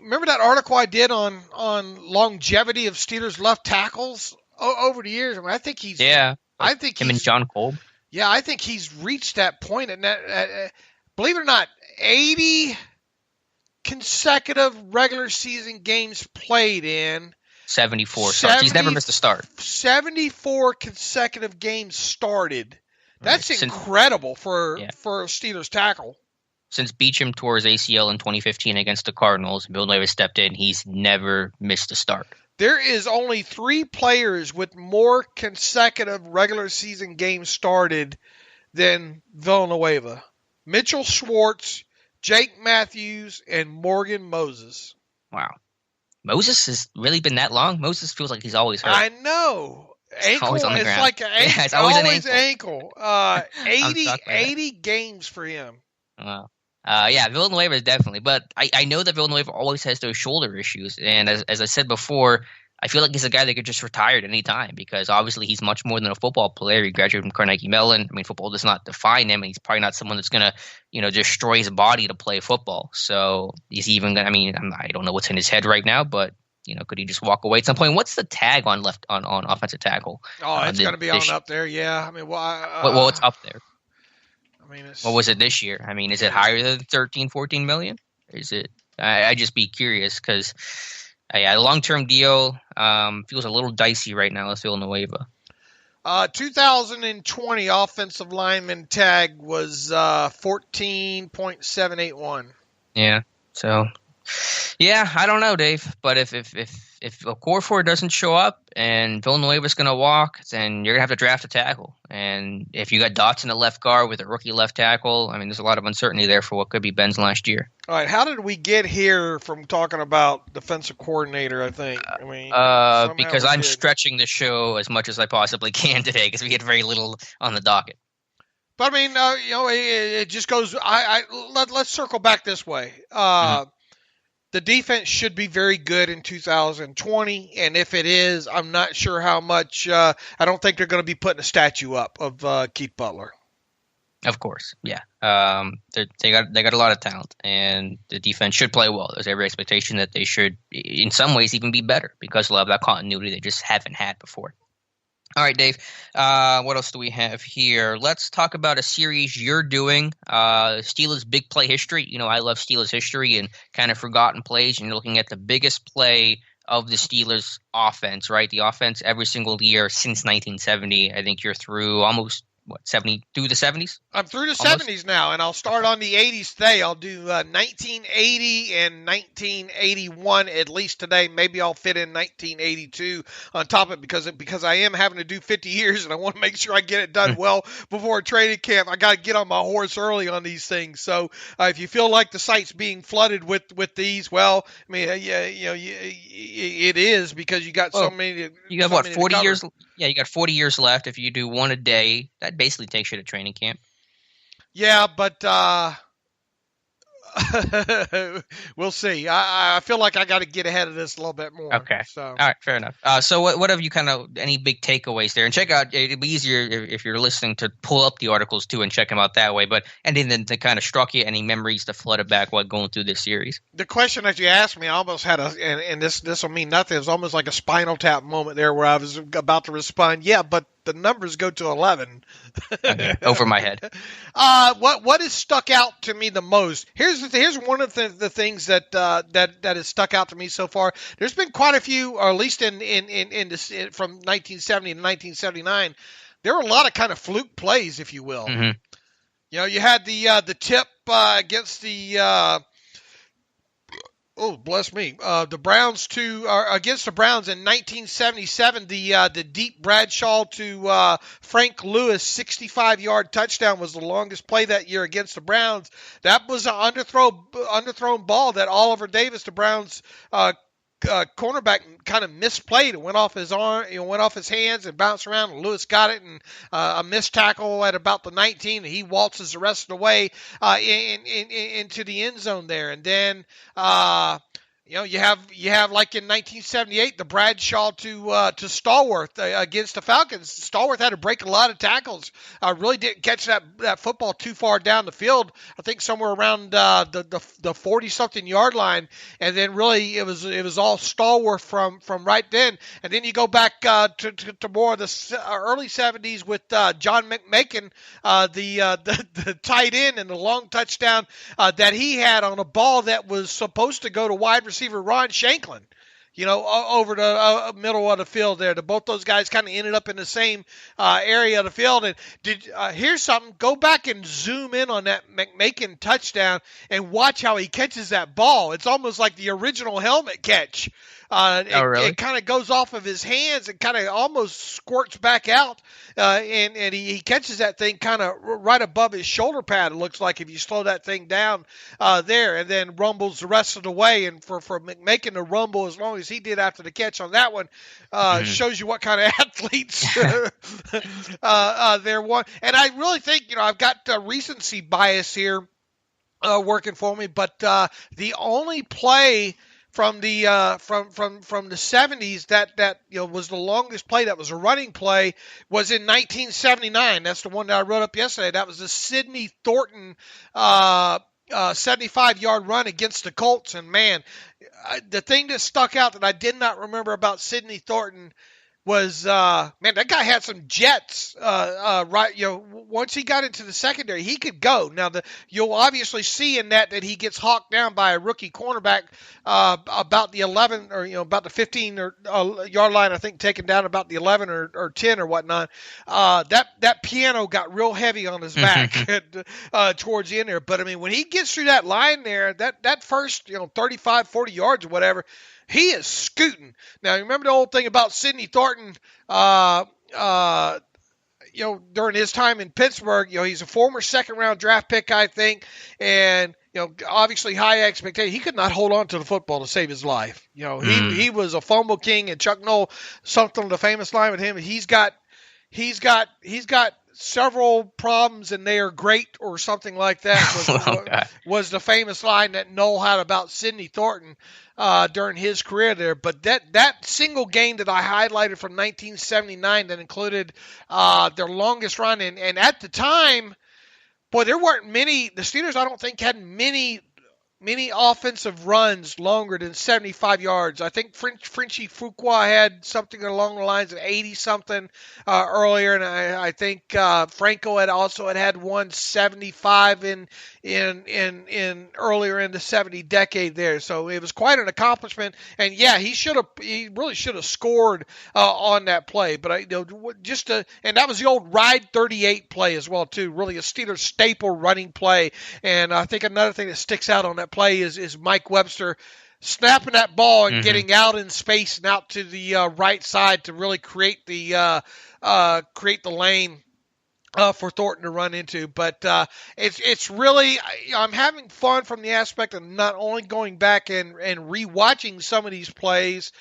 C: Remember that article I did on longevity of Steelers left tackles over the years? I mean, I think he's.
B: Yeah.
C: I think
B: him and John Kolb.
C: Yeah, I think he's reached that point. And believe it or not, 80 consecutive regular season games played in.
B: 74 starts. He's never missed a start.
C: 74 consecutive games started. That's incredible for a Steelers tackle.
B: Since Beachum tore his ACL in 2015 against the Cardinals, Villanueva stepped in. He's never missed a start.
C: There is only 3 players with more consecutive regular season games started than Villanueva. Mitchell Schwartz, Jake Matthews, and Morgan Moses.
B: Wow. Moses has really been that long? Moses feels like he's always hurt.
C: I know. Ankle,
B: always on the
C: it's
B: ground.
C: like
B: it's always an
C: ankle. 80 games for him.
B: Wow. Villanueva is definitely, but I know that Villanueva always has those shoulder issues, and as I said before, I feel like he's a guy that could just retire at any time because obviously he's much more than a football player. He graduated from Carnegie Mellon. I mean, football does not define him, and he's probably not someone that's going to, destroy his body to play football. So he's even going to, I mean, I don't know what's in his head right now, but, could he just walk away at some point? What's the tag on offensive tackle?
C: Oh, it's going to be on up there, yeah. I mean,
B: what's up there?
C: I mean,
B: what was it this year? I mean, is it higher than 13, 14 million? Is it? I just be curious because a long-term deal feels a little dicey right now with Villanueva.
C: 2020 offensive lineman tag was 14.781.
B: Yeah. So, I don't know, Dave. But if Okorafor doesn't show up and Villanueva's going to walk, then you're going to have to draft a tackle. And if you got Dotson at left guard with a rookie left tackle, I mean, there's a lot of uncertainty there for what could be Ben's last year.
C: All right, how did we get here from talking about defensive coordinator, I think? I mean,
B: because I'm stretching the show as much as I possibly can today because we had very little on the docket.
C: But, I mean, it just goes let's circle back this way. The defense should be very good in 2020, and if it is, I'm not sure how much. I don't think they're going to be putting a statue up of Keith Butler.
B: Of course, yeah. They got a lot of talent, and the defense should play well. There's every expectation that they should, in some ways, even be better because they'll have that continuity they just haven't had before. All right, Dave. What else do we have here? Let's talk about a series you're doing, Steelers big play history. I love Steelers history and kind of forgotten plays, and you're looking at the biggest play of the Steelers offense, right? The offense every single year since 1970. I think you're through almost, 70 through the 70s?
C: I'm through the 70s now, and I'll start on the 80s today. I'll do 1980 and 1981 at least today. Maybe I'll fit in 1982 on top of it because I am having to do 50 years, and I want to make sure I get it done well before training camp. I got to get on my horse early on these things. So if you feel like the site's being flooded with these, well, I mean, it is because you got so many.
B: You got 40 years? Yeah, you got 40 years left. If you do one a day, that basically takes you to training camp.
C: Yeah, but we'll see. I feel like I got to get ahead of this a little bit more.
B: Okay.
C: So.
B: All right, fair enough. So what have you any big takeaways there? And check out, it'd be easier if you're listening to pull up the articles too and check them out that way. But then they kind of struck you, any memories that flooded back while going through this series?
C: The question that you asked me, I almost had and this will mean nothing. It was almost like a Spinal Tap moment there where I was about to respond. Yeah, but the numbers go to 11.
B: Okay, over my head.
C: What has stuck out to me the most? Here's one of the things that has stuck out to me so far. There's been quite a few, or at least in this, from 1970 to 1979. There were a lot of kind of fluke plays, if you will.
B: Mm-hmm.
C: You had the tip against the. Oh, bless me. The Browns against the Browns in 1977, the deep Bradshaw to Frank Lewis 65-yard touchdown was the longest play that year against the Browns. That was an underthrown ball that Oliver Davis, the Browns cornerback kind of misplayed. It went off his arm, went off his hands and bounced around. And Lewis got it, and a missed tackle at about the 19, and he waltzes the rest of the way into the end zone there. And then you have like in 1978 the Bradshaw to Stallworth against the Falcons. Stallworth had to break a lot of tackles. Really didn't catch that football too far down the field. I think somewhere around the 40-something yard line, and then really it was all Stallworth from right then. And then you go back to more of the early 70s with John McMakin, the tight end, and the long touchdown that he had on a ball that was supposed to go to wide receiver Ron Shanklin, over the middle of the field there. Both those guys kind of ended up in the same area of the field. And here's something. Go back and zoom in on that McMakin touchdown and watch how he catches that ball. It's almost like the original helmet catch.
B: Really?
C: It kind of goes off of his hands and kind of almost squirts back out, and he catches that thing kind of right above his shoulder pad, it looks like, if you slow that thing down there, and then rumbles the rest of the way. And for McMakin to rumble as long as he did after the catch on that one shows you what kind of athletes there were. And I really think, I've got recency bias here working for me, but the only play from the from the 70s that was the longest play that was a running play was in 1979. That's the one that I wrote up yesterday. That was the Sidney Thornton 75-yard run against the Colts. And man, the thing that stuck out that I did not remember about Sidney Thornton was that guy had some jets. Right, once he got into the secondary, he could go. Now you'll obviously see in that he gets hawked down by a rookie cornerback about the 11 or about the 15 yard line. I think taken down about the 11 or 10 or whatnot. That piano got real heavy on his back towards the end there. But I mean, when he gets through that line there, that first 35, 40 yards or whatever, he is scooting. Now, you remember the old thing about Sidney Thornton, during his time in Pittsburgh, he's a former second-round draft pick, I think, and, obviously high expectation. He could not hold on to the football to save his life. He was a fumble king, and Chuck Noll, something of the famous line with him, he's got several problems and they are great, or something like that was the famous line that Noel had about Sidney Thornton during his career there. But that single game that I highlighted from 1979 that included their longest run, and at the time, boy, there weren't many. The Steelers, I don't think, had many offensive runs longer than 75 yards. I think Frenchie Fuqua had something along the lines of 80-something earlier, and I think Franco had one 75 in earlier in the 70 decade there. So it was quite an accomplishment. And yeah, he really should have scored on that play. But and that was the old Ride 38 play as well too. Really a Steelers staple running play. And I think another thing that sticks out on that play is Mike Webster snapping that ball and getting out in space and out to the right side to really create the lane for Thornton to run into. But it's really, I'm having fun from the aspect of not only going back and rewatching some of these plays,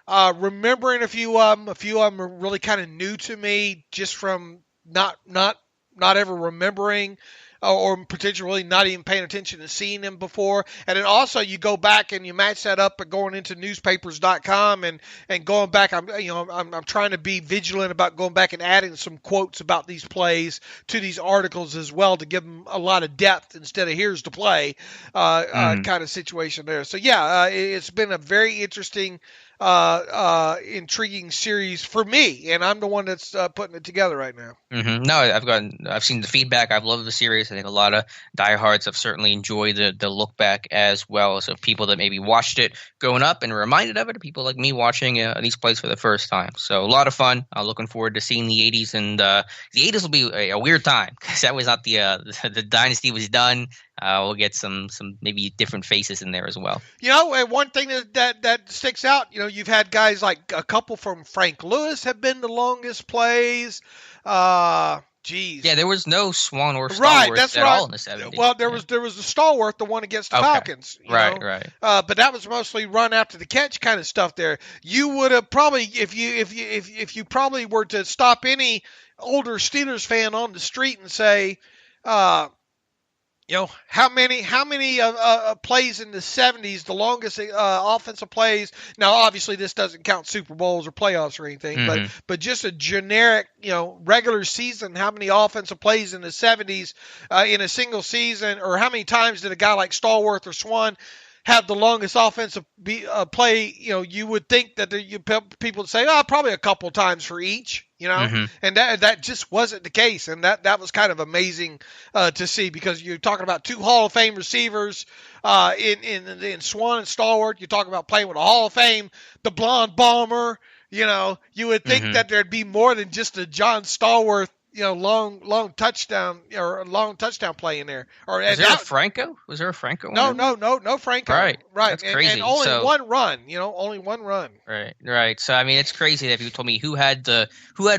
C: remembering a few of them are really kind of new to me, just from not ever remembering or potentially not even paying attention and seeing them before. And then also you go back and you match that up by going into newspapers.com and going back. I'm trying to be vigilant about going back and adding some quotes about these plays to these articles as well, to give them a lot of depth instead of here's the play kind of situation there. So yeah, it's been a very interesting, intriguing series for me, and I'm the one that's putting it together right now.
B: No, I've seen the feedback. I've loved the series. I think a lot of diehards have certainly enjoyed the look back as well. So people that maybe watched it growing up and reminded of it, or people like me watching these plays for the first time. So a lot of fun. I'm looking forward to seeing the 80s, and the 80s will be a weird time because that was not the dynasty was done. We'll get some maybe different faces in there as well.
C: And one thing that sticks out, you've had guys like a couple from Frank Lewis have been the longest plays. geez.
B: Yeah, there was no Swan or
C: Right,
B: Stallworth
C: that's
B: at
C: right.
B: all in the 70s.
C: Well, there was the Stallworth, the one against the
B: Okay.
C: Falcons. You know?
B: Right.
C: But that was mostly run after the catch kind of stuff there. You would have probably, if you probably were to stop any older Steelers fan on the street and say, how many plays in the 70s, the longest offensive plays. Now, obviously, this doesn't count Super Bowls or playoffs or anything, but just a generic, regular season, how many offensive plays in the 70s in a single season, or how many times did a guy like Stallworth or Swan have the longest offensive play? You would think that people would say, probably a couple times for each. And that just wasn't the case, and that was kind of amazing to see, because you're talking about two Hall of Fame receivers in Swan and Stallworth. You're talking about playing with a Hall of Fame, the blonde bomber. You would think that there'd be more than just a John Stallworth, long touchdown or a long touchdown play in there. Or
B: was there a Franco? Was there a Franco?
C: No Franco.
B: Right.
C: That's
B: crazy.
C: And only one run. Only one run.
B: Right. So I mean, it's crazy that if you told me who had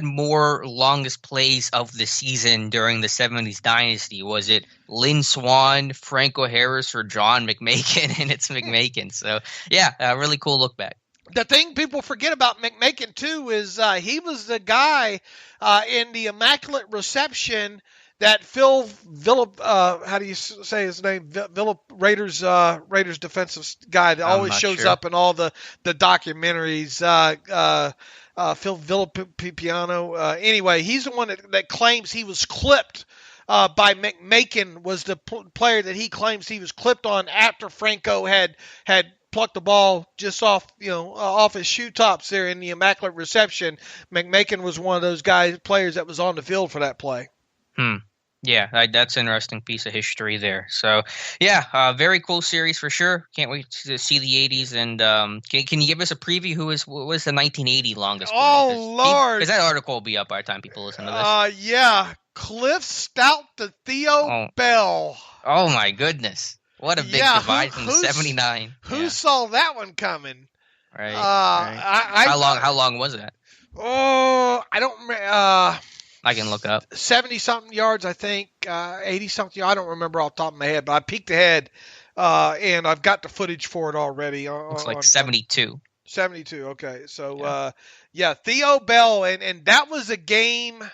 B: more longest plays of the season during the 70s dynasty. Was it Lynn Swan, Franco Harris, or John McMakin? And it's McMakin. So yeah, a really cool look back.
C: The thing people forget about McMakin, too, is he was the guy in the Immaculate Reception that Phil Villip, how do you say his name? Villip, Raiders defensive guy that always shows up in all the documentaries. Phil Villapiano. Anyway, he's the one that claims he was clipped by McMakin, was the player that he claims he was clipped on after Franco had plucked the ball just off his shoe tops there in the Immaculate Reception. McMakin was one of those players that was on the field for that play.
B: Yeah, that's an interesting piece of history there. So, yeah, very cool series for sure. Can't wait to see the 80s. And can you give us a preview? What was the 1980 longest play?
C: Oh, Lord.
B: Because that article will be up by the time people listen to this.
C: Yeah. Cliff Stout to Theo Bell.
B: Oh, my goodness. What a big divide from the 79.
C: Who saw that one coming?
B: Right.
C: How
B: long was that?
C: Oh, I don't remember.
B: I can look up.
C: 70-something yards, I think. 80-something. I don't remember off the top of my head, but I peeked ahead, and I've got the footage for it already.
B: Looks like 72.
C: 72, okay. So, Theo Bell, and that was a game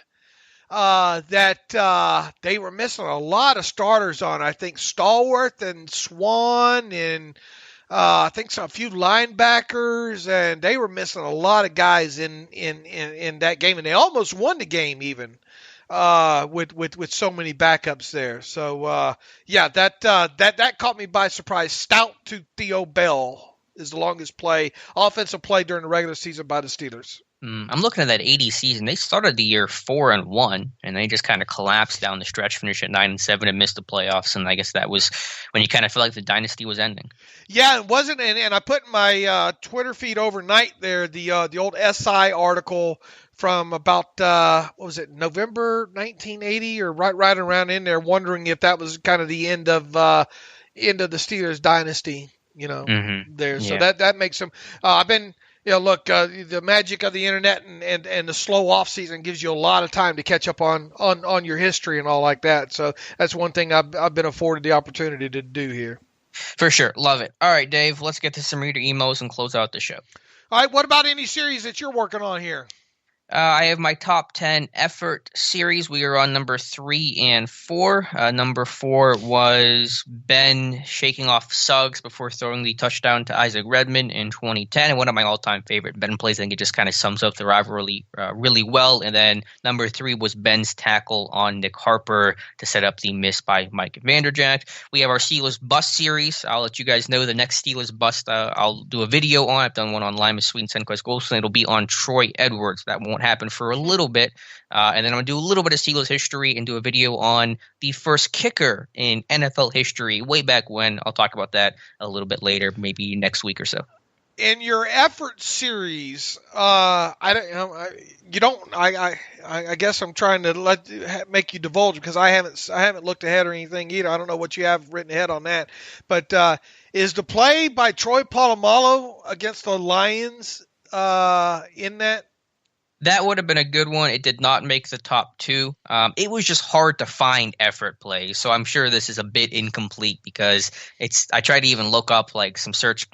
C: that they were missing a lot of starters on. I think Stallworth and Swan and I think a few linebackers, and they were missing a lot of guys in that game, and they almost won the game even with so many backups there. So that caught me by surprise. Stout to Theo Bell is the longest offensive play during the regular season by the Steelers.
B: I'm looking at that 80 season. They started the year 4-1, and they just kind of collapsed down the stretch, finished at 9-7, and missed the playoffs. And I guess that was when you kind of felt like the dynasty was ending. Yeah,
C: it wasn't. And I put in my Twitter feed overnight there the old SI article from about November 1980 or right around in there, wondering if that was kind of the end of the Steelers dynasty. There. So that makes them. I've been. Look, the magic of the internet and the slow off season gives you a lot of time to catch up on your history and all like that. So that's one thing I've been afforded the opportunity to do here.
B: For sure. Love it. All right, Dave, let's get to some reader emails and close out the show.
C: All right. What about any series that you're working on here?
B: I have my top 10 effort series. We are on number 3 and 4. Number 4 was Ben shaking off Suggs before throwing the touchdown to Isaac Redman in 2010. And one of my all-time favorite Ben plays. I think it just kind of sums up the rivalry really well. And then number 3 was Ben's tackle on Nick Harper to set up the miss by Mike Vanderjagt. We have our Steelers Bust series. I'll let you guys know the next Steelers Bust I'll do a video on. I've done one on Lima Sweet and Senquest Golson. It'll be on Troy Edwards. That won't happen for a little bit. And then I'm going to do a little bit of Steelers history and do a video on the first kicker in NFL history way back when. I'll talk about that a little bit later, maybe next week or so.
C: In your effort series, I guess I'm trying to make you divulge because I haven't looked ahead or anything either. I don't know what you have written ahead on that. But is the play by Troy Polamalu against the Lions in that?
B: That would have been a good one. It did not make the top two. It was just hard to find effort plays. So I'm sure this is a bit incomplete because I tried to even look up like some search,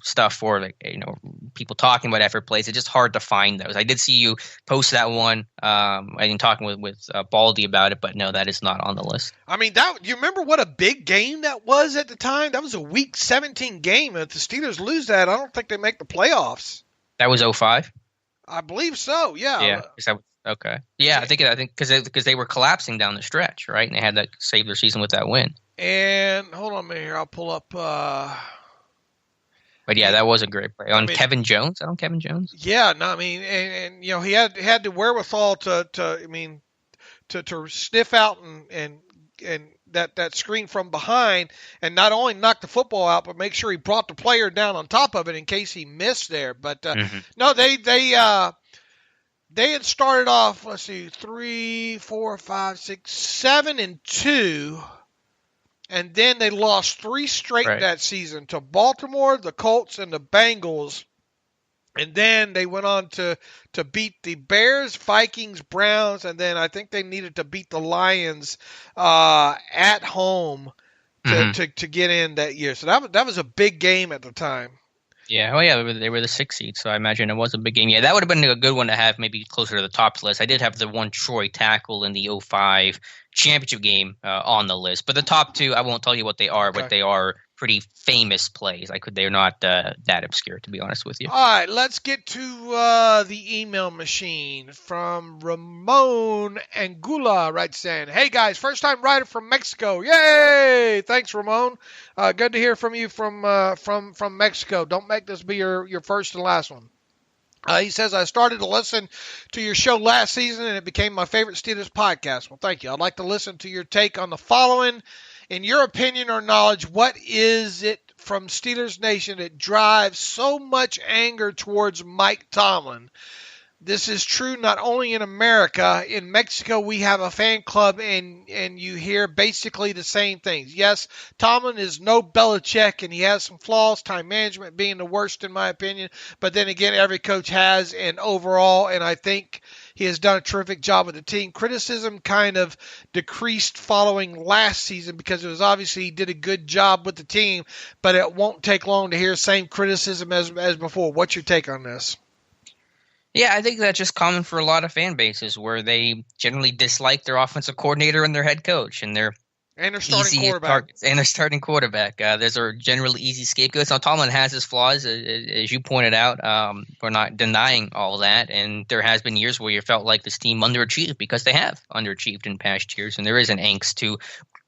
B: stuff for like, people talking about effort plays. It's just hard to find those. I did see you post that one. I been talking with Baldy about it, but no, that is not on the list.
C: I mean, you remember what a big game that was at the time? That was a Week 17 game. If the Steelers lose that, I don't think they make the playoffs.
B: That was 2005?
C: I believe so. Yeah.
B: Yeah. Okay. Yeah, I think because they were collapsing down the stretch, right? And they had to save their season with that win.
C: And hold on a minute here. I'll pull up.
B: But yeah, that was a great play on Kevin Jones. I don't Kevin Jones.
C: Yeah. No, I mean, and he had the wherewithal to sniff out and that screen from behind and not only knock the football out, but make sure he brought the player down on top of it in case he missed there. But no, they had started off, let's see, 3, 4, 5, 6, 7-2, and then they lost 3 straight that season to Baltimore, the Colts, and the Bengals. And then they went on to beat the Bears, Vikings, Browns, and then I think they needed to beat the Lions at home to get in that year. So that was a big game at the time.
B: Yeah, they were the 6th seed, so I imagine it was a big game. Yeah, that would have been a good one to have maybe closer to the top list. I did have the one Troy tackle in the 2005 championship game on the list, but the top two, I won't tell you what they are, but they are pretty famous plays. They're not that obscure, to be honest with you.
C: All right, let's get to the email machine from Ramon Angula. Writes in, "Hey guys, first time writer from Mexico. Yay! Thanks, Ramon. Good to hear from you from Mexico. Don't make this be your first and last one." He says, "I started to listen to your show last season, and it became my favorite Steelers podcast." Well, thank you. I'd like to listen to your take on the following. In your opinion or knowledge, what is it from Steelers Nation that drives so much anger towards Mike Tomlin? This is true not only in America. In Mexico, we have a fan club, and you hear basically the same things. Yes, Tomlin is no Belichick, and he has some flaws, time management being the worst in my opinion. But then again, every coach has, and overall, and I think he has done a terrific job with the team. Criticism kind of decreased following last season because it was obviously he did a good job with the team, but it won't take long to hear same criticism as before. What's your take on this?
B: Yeah, I think that's just common for a lot of fan bases where they generally dislike their offensive coordinator and their head coach and their starting quarterback. Those are generally easy scapegoats. Now, Tomlin has his flaws, as you pointed out. We're not denying all that. And there has been years where you felt like this team underachieved because they have underachieved in past years. And there is an angst to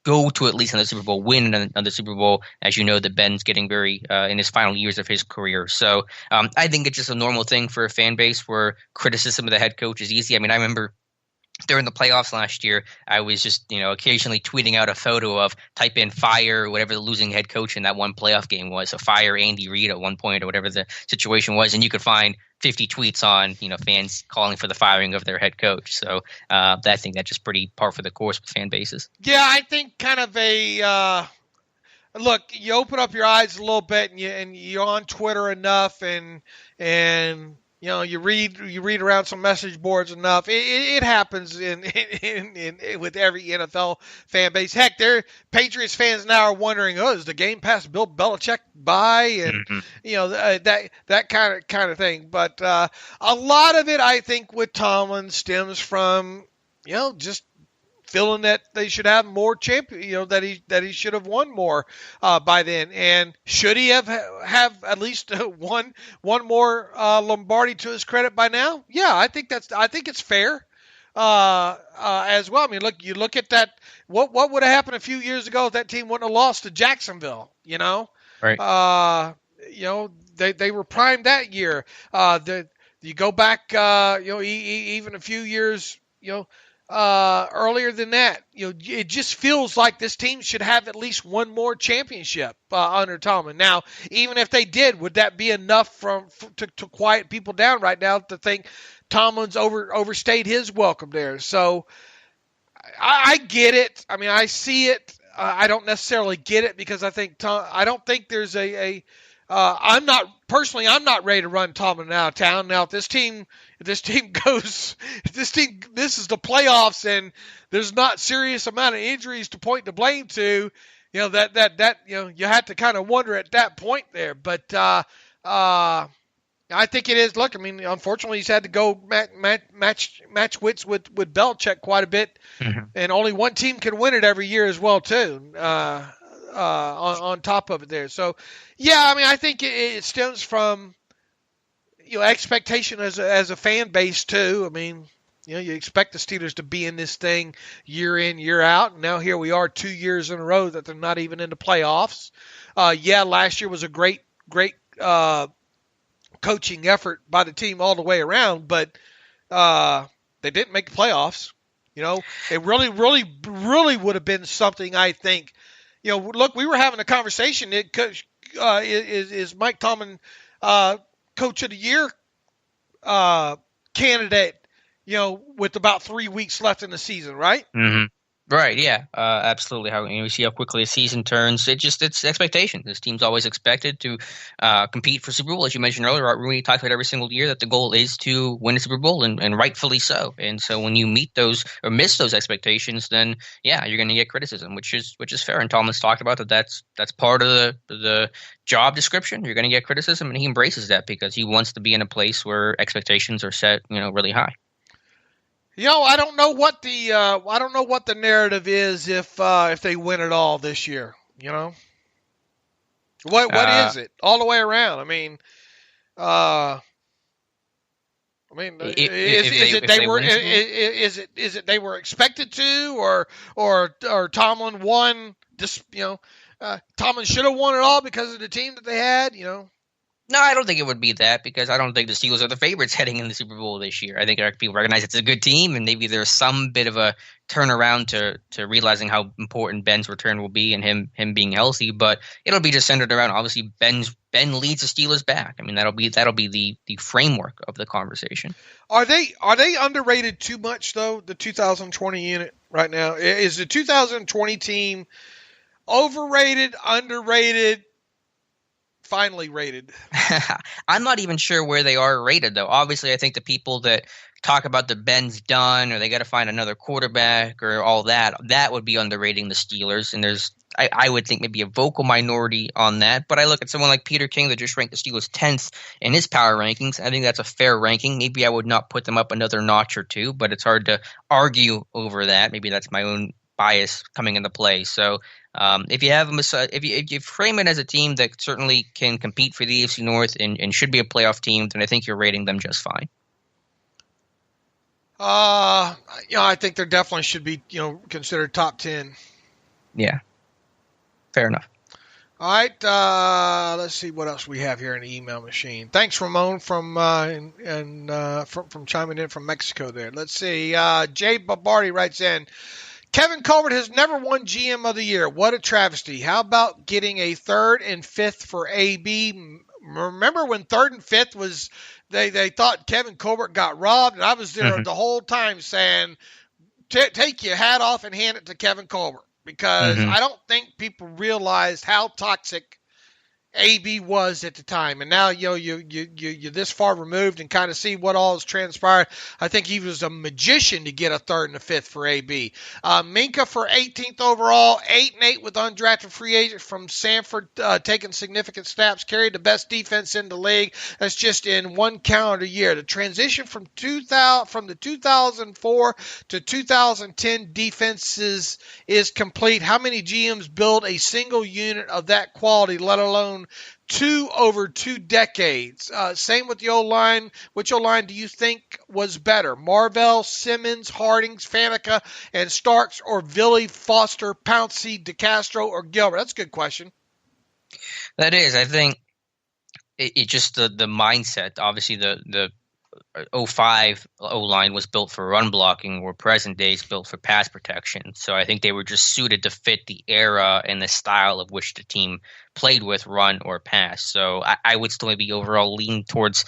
B: go to at least another Super Bowl, win another Super Bowl. As you know, that Ben's getting very in his final years of his career. So I think it's just a normal thing for a fan base where criticism of the head coach is easy. I mean, I remember during the playoffs last year, I was just, occasionally tweeting out a photo of type in fire, whatever the losing head coach in that one playoff game was. So fire Andy Reid at one point or whatever the situation was. And you could find 50 tweets on, fans calling for the firing of their head coach. So I think that's just pretty par for the course with fan bases.
C: Yeah, I think kind of a look, you open up your eyes a little bit and you're on Twitter enough and you read around some message boards enough. It happens in with every NFL fan base. Heck, their Patriots fans now are wondering, is the game past Bill Belichick by? And that kind of thing. But a lot of it, I think, with Tomlin stems from just feeling that they should have more champion, that he should have won more by then. And should he have at least one more Lombardi to his credit by now? Yeah, I think it's fair as well. I mean, you look at that. What would have happened a few years ago if that team wouldn't have lost to Jacksonville?
B: Right.
C: They were primed that year. You go back, even a few years, earlier than that, it just feels like this team should have at least one more championship under Tomlin. Now, even if they did, would that be enough to quiet people down right now to think Tomlin's overstayed his welcome there? So I get it. I mean, I see it. I don't necessarily get it because I don't think there's a I'm not ready to run Tomlin out of town. Now, if this team misses the playoffs and there's not serious amount of injuries to point the blame to, that you have to kind of wonder at that point there. But I think it is. Look, I mean, unfortunately, he's had to go match wits with Belichick quite a bit, and only one team can win it every year as well too. On top of it there. So, yeah, I mean, I think it stems from, expectation as a fan base too. I mean, you expect the Steelers to be in this thing year in, year out. And now here we are 2 years in a row that they're not even in the playoffs. Last year was a great coaching effort by the team all the way around, but they didn't make the playoffs. It really, really, really would have been something, I think. Look, we were having a conversation. Is Mike Tomlin Coach of the Year candidate, with about 3 weeks left in the season, right?
B: Mm-hmm. Right, yeah, absolutely. We see how quickly a season turns. It's expectation. This team's always expected to compete for Super Bowl, as you mentioned earlier. We talk about every single year that the goal is to win a Super Bowl, and rightfully so. And so when you meet those or miss those expectations, then yeah, you're going to get criticism, which is fair. And Tomlin's talked about that's part of the job description. You're going to get criticism, and he embraces that because he wants to be in a place where expectations are set, really high.
C: I don't know what the narrative is if they win it all this year. What is it all the way around? I mean, is it they were expected to, or Tomlin won? Tomlin should have won it all because of the team that they had.
B: No, I don't think it would be that, because I don't think the Steelers are the favorites heading in the Super Bowl this year. I think people recognize it's a good team, and maybe there's some bit of a turnaround to realizing how important Ben's return will be and him being healthy. But it'll be just centered around, obviously, Ben leads the Steelers back. I mean, that'll be the framework of the conversation.
C: Are they underrated too much though? The 2020 unit right now, is the 2020 team overrated, underrated? Finally rated?
B: I'm not even sure where they are rated, though. Obviously, I think the people that talk about the Ben's done or they got to find another quarterback or all that would be underrating the Steelers. And there's, I would think, maybe a vocal minority on that. But I look at someone like Peter King that just ranked the Steelers 10th in his power rankings. I think that's a fair ranking. Maybe I would not put them up another notch or two, but it's hard to argue over that. Maybe that's my own bias coming into play. So if you have if you frame it as a team that certainly can compete for the AFC North and should be a playoff team, then I think you're rating them just fine.
C: I think they definitely should be, considered top 10.
B: Yeah, fair enough.
C: All right, let's see what else we have here in the email machine. Thanks, Ramon, from chiming in from Mexico there. Let's see. Jay Babardi writes in, Kevin Colbert has never won GM of the year. What a travesty. How about getting a 3rd and 5th for AB? Remember when 3rd and 5th was, they thought Kevin Colbert got robbed, and I was there the whole time saying, take your hat off and hand it to Kevin Colbert, because I don't think people realized how toxic AB was at the time. And now, you're this far removed and kind of see what all has transpired. I think he was a magician to get a 3rd and a 5th for AB. Minka for 18th overall, 8-8 with undrafted free agent from Sanford, taking significant snaps, carried the best defense in the league. That's just in one calendar year. The transition from the 2004 to 2010 defenses is complete. How many GMs build a single unit of that quality, let alone 2 over 2 decades? Same with the O-line. Which O-line do you think was better? Marvell, Simmons, Hardings, Faneca, and Starks, or Villi, Foster, Pouncey, DeCastro, or Gilbert? That's a good question.
B: That is. I think it just the mindset. Obviously, the 05 O-line was built for run blocking, where present day is built for pass protection. So I think they were just suited to fit the era and the style of which the team played with, run or pass. So I would still maybe overall lean towards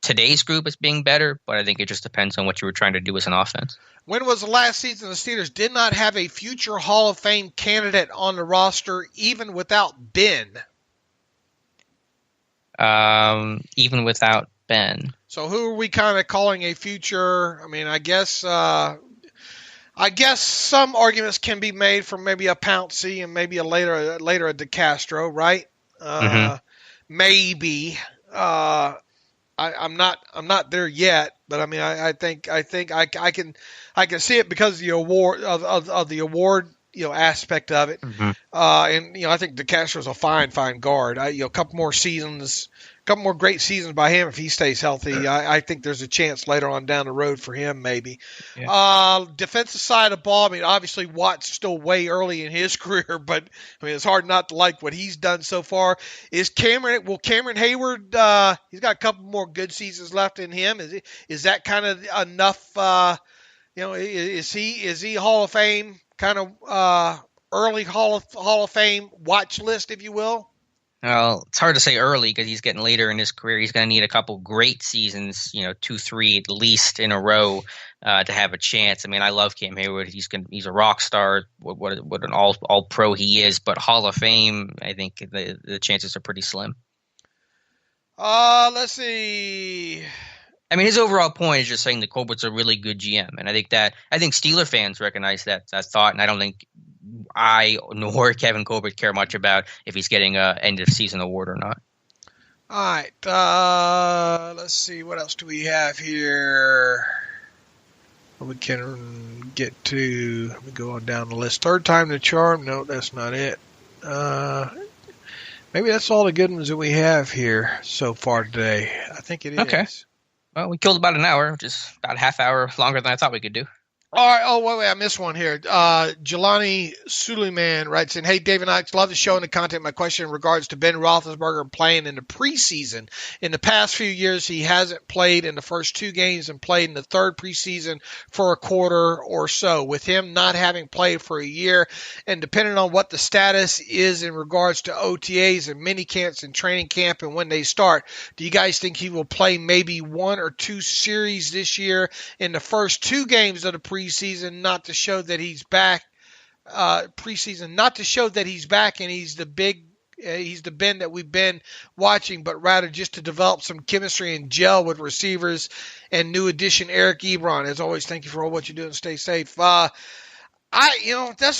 B: today's group as being better, but I think it just depends on what you were trying to do as an offense.
C: When was the last season the Steelers did not have a future Hall of Fame candidate on the roster, even without Ben?
B: even without Ben.
C: So who are we kind of calling a future? I mean, I guess some arguments can be made for maybe a Pouncey and maybe a later a DeCastro, right? Maybe. I'm not there yet, but I mean, I think I can see it because of the award of the award aspect of it. And I think DeCastro's a fine guard. A couple more great seasons by him if he stays healthy. I think there's a chance later on down the road for him maybe. Yeah. Defensive side of the ball, I mean, obviously Watt's still way early in his career, but I mean it's hard not to like what he's done so far. Will Cameron Hayward? He's got a couple more good seasons left in him. Is that kind of enough? Is he Hall of Fame kind of early Hall of Fame watch list, if you will?
B: Well, it's hard to say early because he's getting later in his career. He's going to need a couple great seasons, 2, 3 at least in a row to have a chance. I mean, I love Cam Hayward. He's a rock star. What an all pro he is. But Hall of Fame, I think the chances are pretty slim.
C: Let's see.
B: I mean, his overall point is just saying that Colbert's a really good GM, and I think Steeler fans recognize that thought, and I don't think I nor Kevin Colbert care much about if he's getting a end of season award or not.
C: All right, let's see, what else do we have here? We can get to. Let me go on down the list. Third time the charm. No, that's not it. Maybe that's all the good ones that we have here so far today. I think it is.
B: Okay. Well, we killed about an hour, which is about a half hour longer than I thought we could do.
C: All right. Oh, wait, I missed one here. Jelani Suleiman writes in, "Hey, David, I love the show and the content. My question in regards to Ben Roethlisberger playing in the preseason. In the past few years, he hasn't played in the first 2 games and played in the third preseason for a quarter or so. With him not having played for a year and depending on what the status is in regards to OTAs and mini camps and training camp and when they start, do you guys think he will play maybe 1 or 2 series this year in the first 2 games of the preseason, not to show that he's back, not to show that he's back and he's the Ben that we've been watching, but rather just to develop some chemistry and gel with receivers and new addition Eric Ebron? As always, thank you for all what you do and stay safe." That's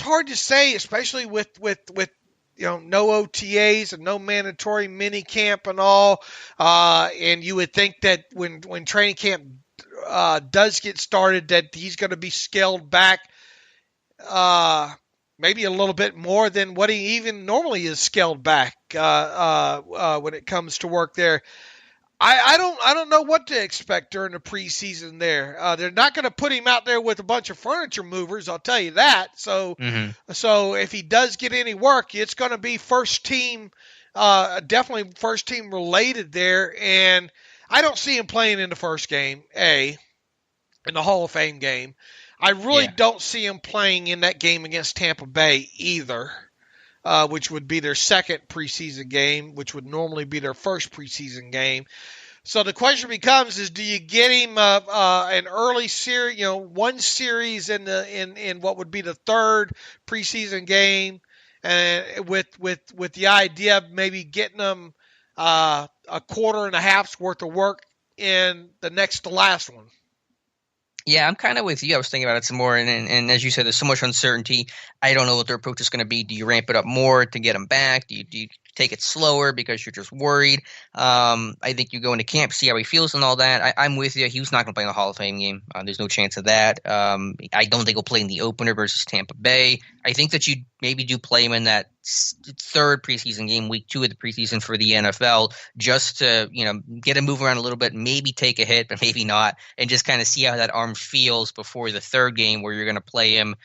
C: hard to say, especially with no OTAs and no mandatory mini camp and all. And you would think that when training camp does get started, that he's going to be scaled back maybe a little bit more than what he even normally is scaled back when it comes to work there. I don't know what to expect during the preseason there. They're not going to put him out there with a bunch of furniture movers, I'll tell you that. So if he does get any work, it's going to be first team, definitely first team related there. And I don't see him playing in the first game, in the Hall of Fame game. I really don't see him playing in that game against Tampa Bay either, which would be their second preseason game, which would normally be their first preseason game. So the question becomes: do you get him an early series, 1 series in what would be the third preseason game, and with the idea of maybe getting them a quarter and a half's worth of work in the next to last one?
B: Yeah, I'm kind of with you. I was thinking about it some more, and as you said, there's so much uncertainty. I don't know what their approach is going to be. Do you ramp it up more to get them back? Do you take it slower because you're just worried? I think you go into camp, see how he feels and all that. I'm with you. He was not going to play in the Hall of Fame game. There's no chance of that. I don't think he'll play in the opener versus Tampa Bay. I think that you maybe do play him in that third preseason game, week 2 of the preseason for the NFL, just to get him move around a little bit, maybe take a hit, but maybe not, and just kind of see how that arm feels before the third game where you're going to play him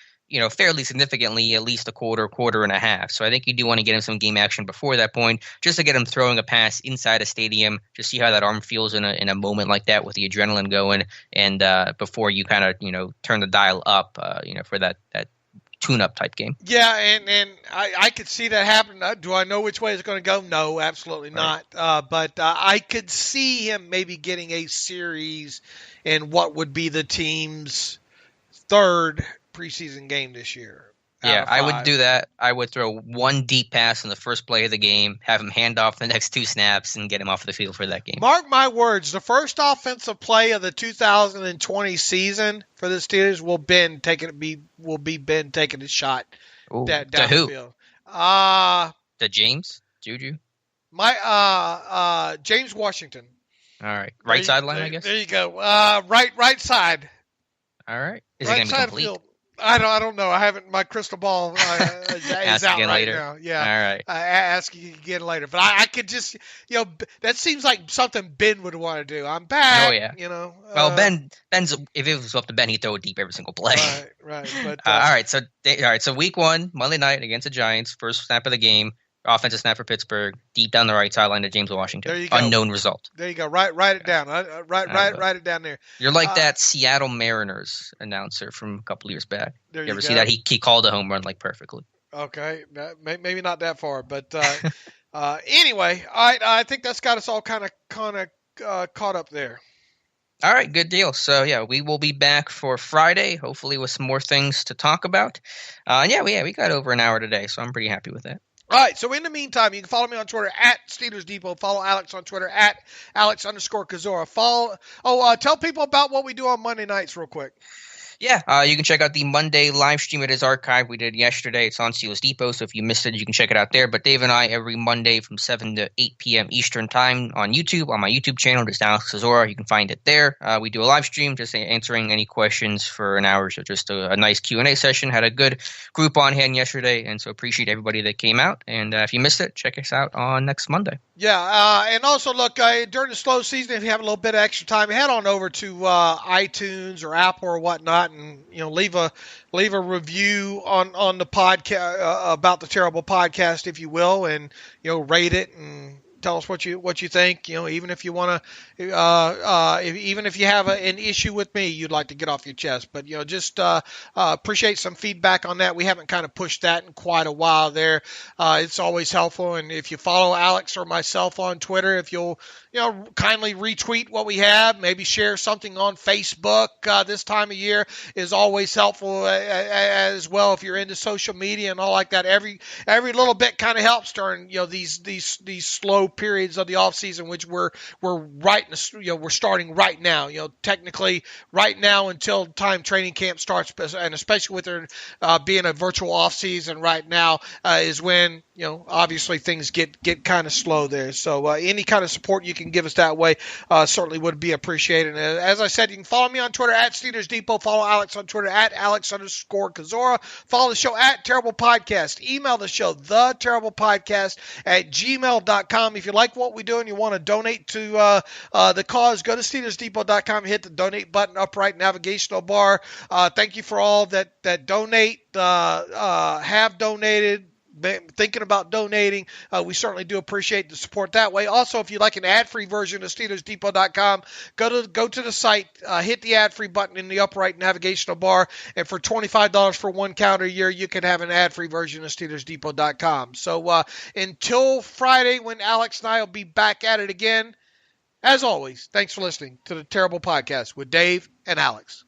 B: fairly significantly, at least a quarter and a half. So I think you do want to get him some game action before that point, just to get him throwing a pass inside a stadium, just see how that arm feels in a moment like that with the adrenaline going, and before you kind of turn the dial up, for that tune-up type game.
C: Yeah, and I could see that happen. Do I know which way it's going to go? No, absolutely not. But I could see him maybe getting a series in what would be the team's third preseason game this year.
B: Yeah, I would do that. I would throw one deep pass in the first play of the game, have him hand off the next 2 snaps, and get him off the field for that game.
C: Mark my words, the first offensive play of the 2020 season for the Steelers will be Ben taking a shot down the field.
B: To James? Juju?
C: James Washington.
B: All right. Right sideline, I guess?
C: There you go. Right side.
B: All right. Is
C: right
B: it going to be complete?
C: Field. I don't know. I haven't. My crystal ball is out right
B: later.
C: now. Yeah.
B: All right.
C: Ask you again later. But I could just, that seems like something Ben would want to do. I'm back.
B: Oh yeah.
C: Well,
B: Ben's if it was up to Ben, he'd throw it deep every single play.
C: Right. But
B: all right. So week 1, Monday night against the Giants, first snap of the game. Offensive snap for Pittsburgh, deep down the right sideline to James Washington.
C: There you go.
B: Unknown result.
C: There you go. Write it down. Write it down there.
B: You're like that Seattle Mariners announcer from a couple years back.
C: You
B: ever see that? He called a home run like perfectly.
C: Okay, maybe not that far, but anyway, I think that's got us all kind of caught up there.
B: All right, good deal. So yeah, we will be back for Friday, hopefully with some more things to talk about. We got over an hour today, so I'm pretty happy with that.
C: All right, so in the meantime, you can follow me on Twitter at Steelers Depot. Follow Alex on Twitter at Alex_Kozora. Tell people about what we do on Monday nights real quick.
B: Yeah, you can check out the Monday live stream. It is archived. We did yesterday. It's on Steelers Depot, so if you missed it, you can check it out there. But Dave and I, every Monday from 7 to 8 p.m. Eastern Time on YouTube, on my YouTube channel, just Alex Kozora. You can find it there. We do a live stream, just answering any questions for an hour. So just a nice Q&A session. Had a good group on hand yesterday, and so appreciate everybody that came out. And if you missed it, check us out on next Monday.
C: Yeah, and also, look, during the slow season, if you have a little bit of extra time, head on over to iTunes or Apple or whatnot, and leave a review on the podcast about the Terrible Podcast, if you will, and rate it and tell us what you think. Even if you want to, even if you have an issue with me, you'd like to get off your chest. But just appreciate some feedback on that. We haven't kind of pushed that in quite a while there. It's always helpful. And if you follow Alex or myself on Twitter, if you'll kindly retweet what we have, maybe share something on Facebook this time of year is always helpful as well. If you're into social media and all like that, every little bit kind of helps during these slow periods of the off season, which we're right in we're starting right now. Technically right now until time training camp starts, and especially with there being a virtual off season right now is when obviously things get kind of slow there. So any kind of support you can give us that way certainly would be appreciated. And as I said, you can follow me on Twitter at Steelers Depot. Follow Alex on Twitter at Alex_Kozora. Follow the show at Terrible Podcast. Email the show, theterriblepodcast @gmail.com. If you like what we do and you want to donate to the cause, go to SteelersDepot.com, hit the donate button, upright navigational bar. Thank you for all that donate, have donated, thinking about donating. We certainly do appreciate the support that way. Also, if you'd like an ad-free version of SteelersDepot.com, go to the site, hit the ad-free button in the upright navigational bar, and for $25 for one calendar year, you can have an ad-free version of SteelersDepot.com. So until Friday, when Alex and I will be back at it again, as always, thanks for listening to the Terrible Podcast with Dave and Alex.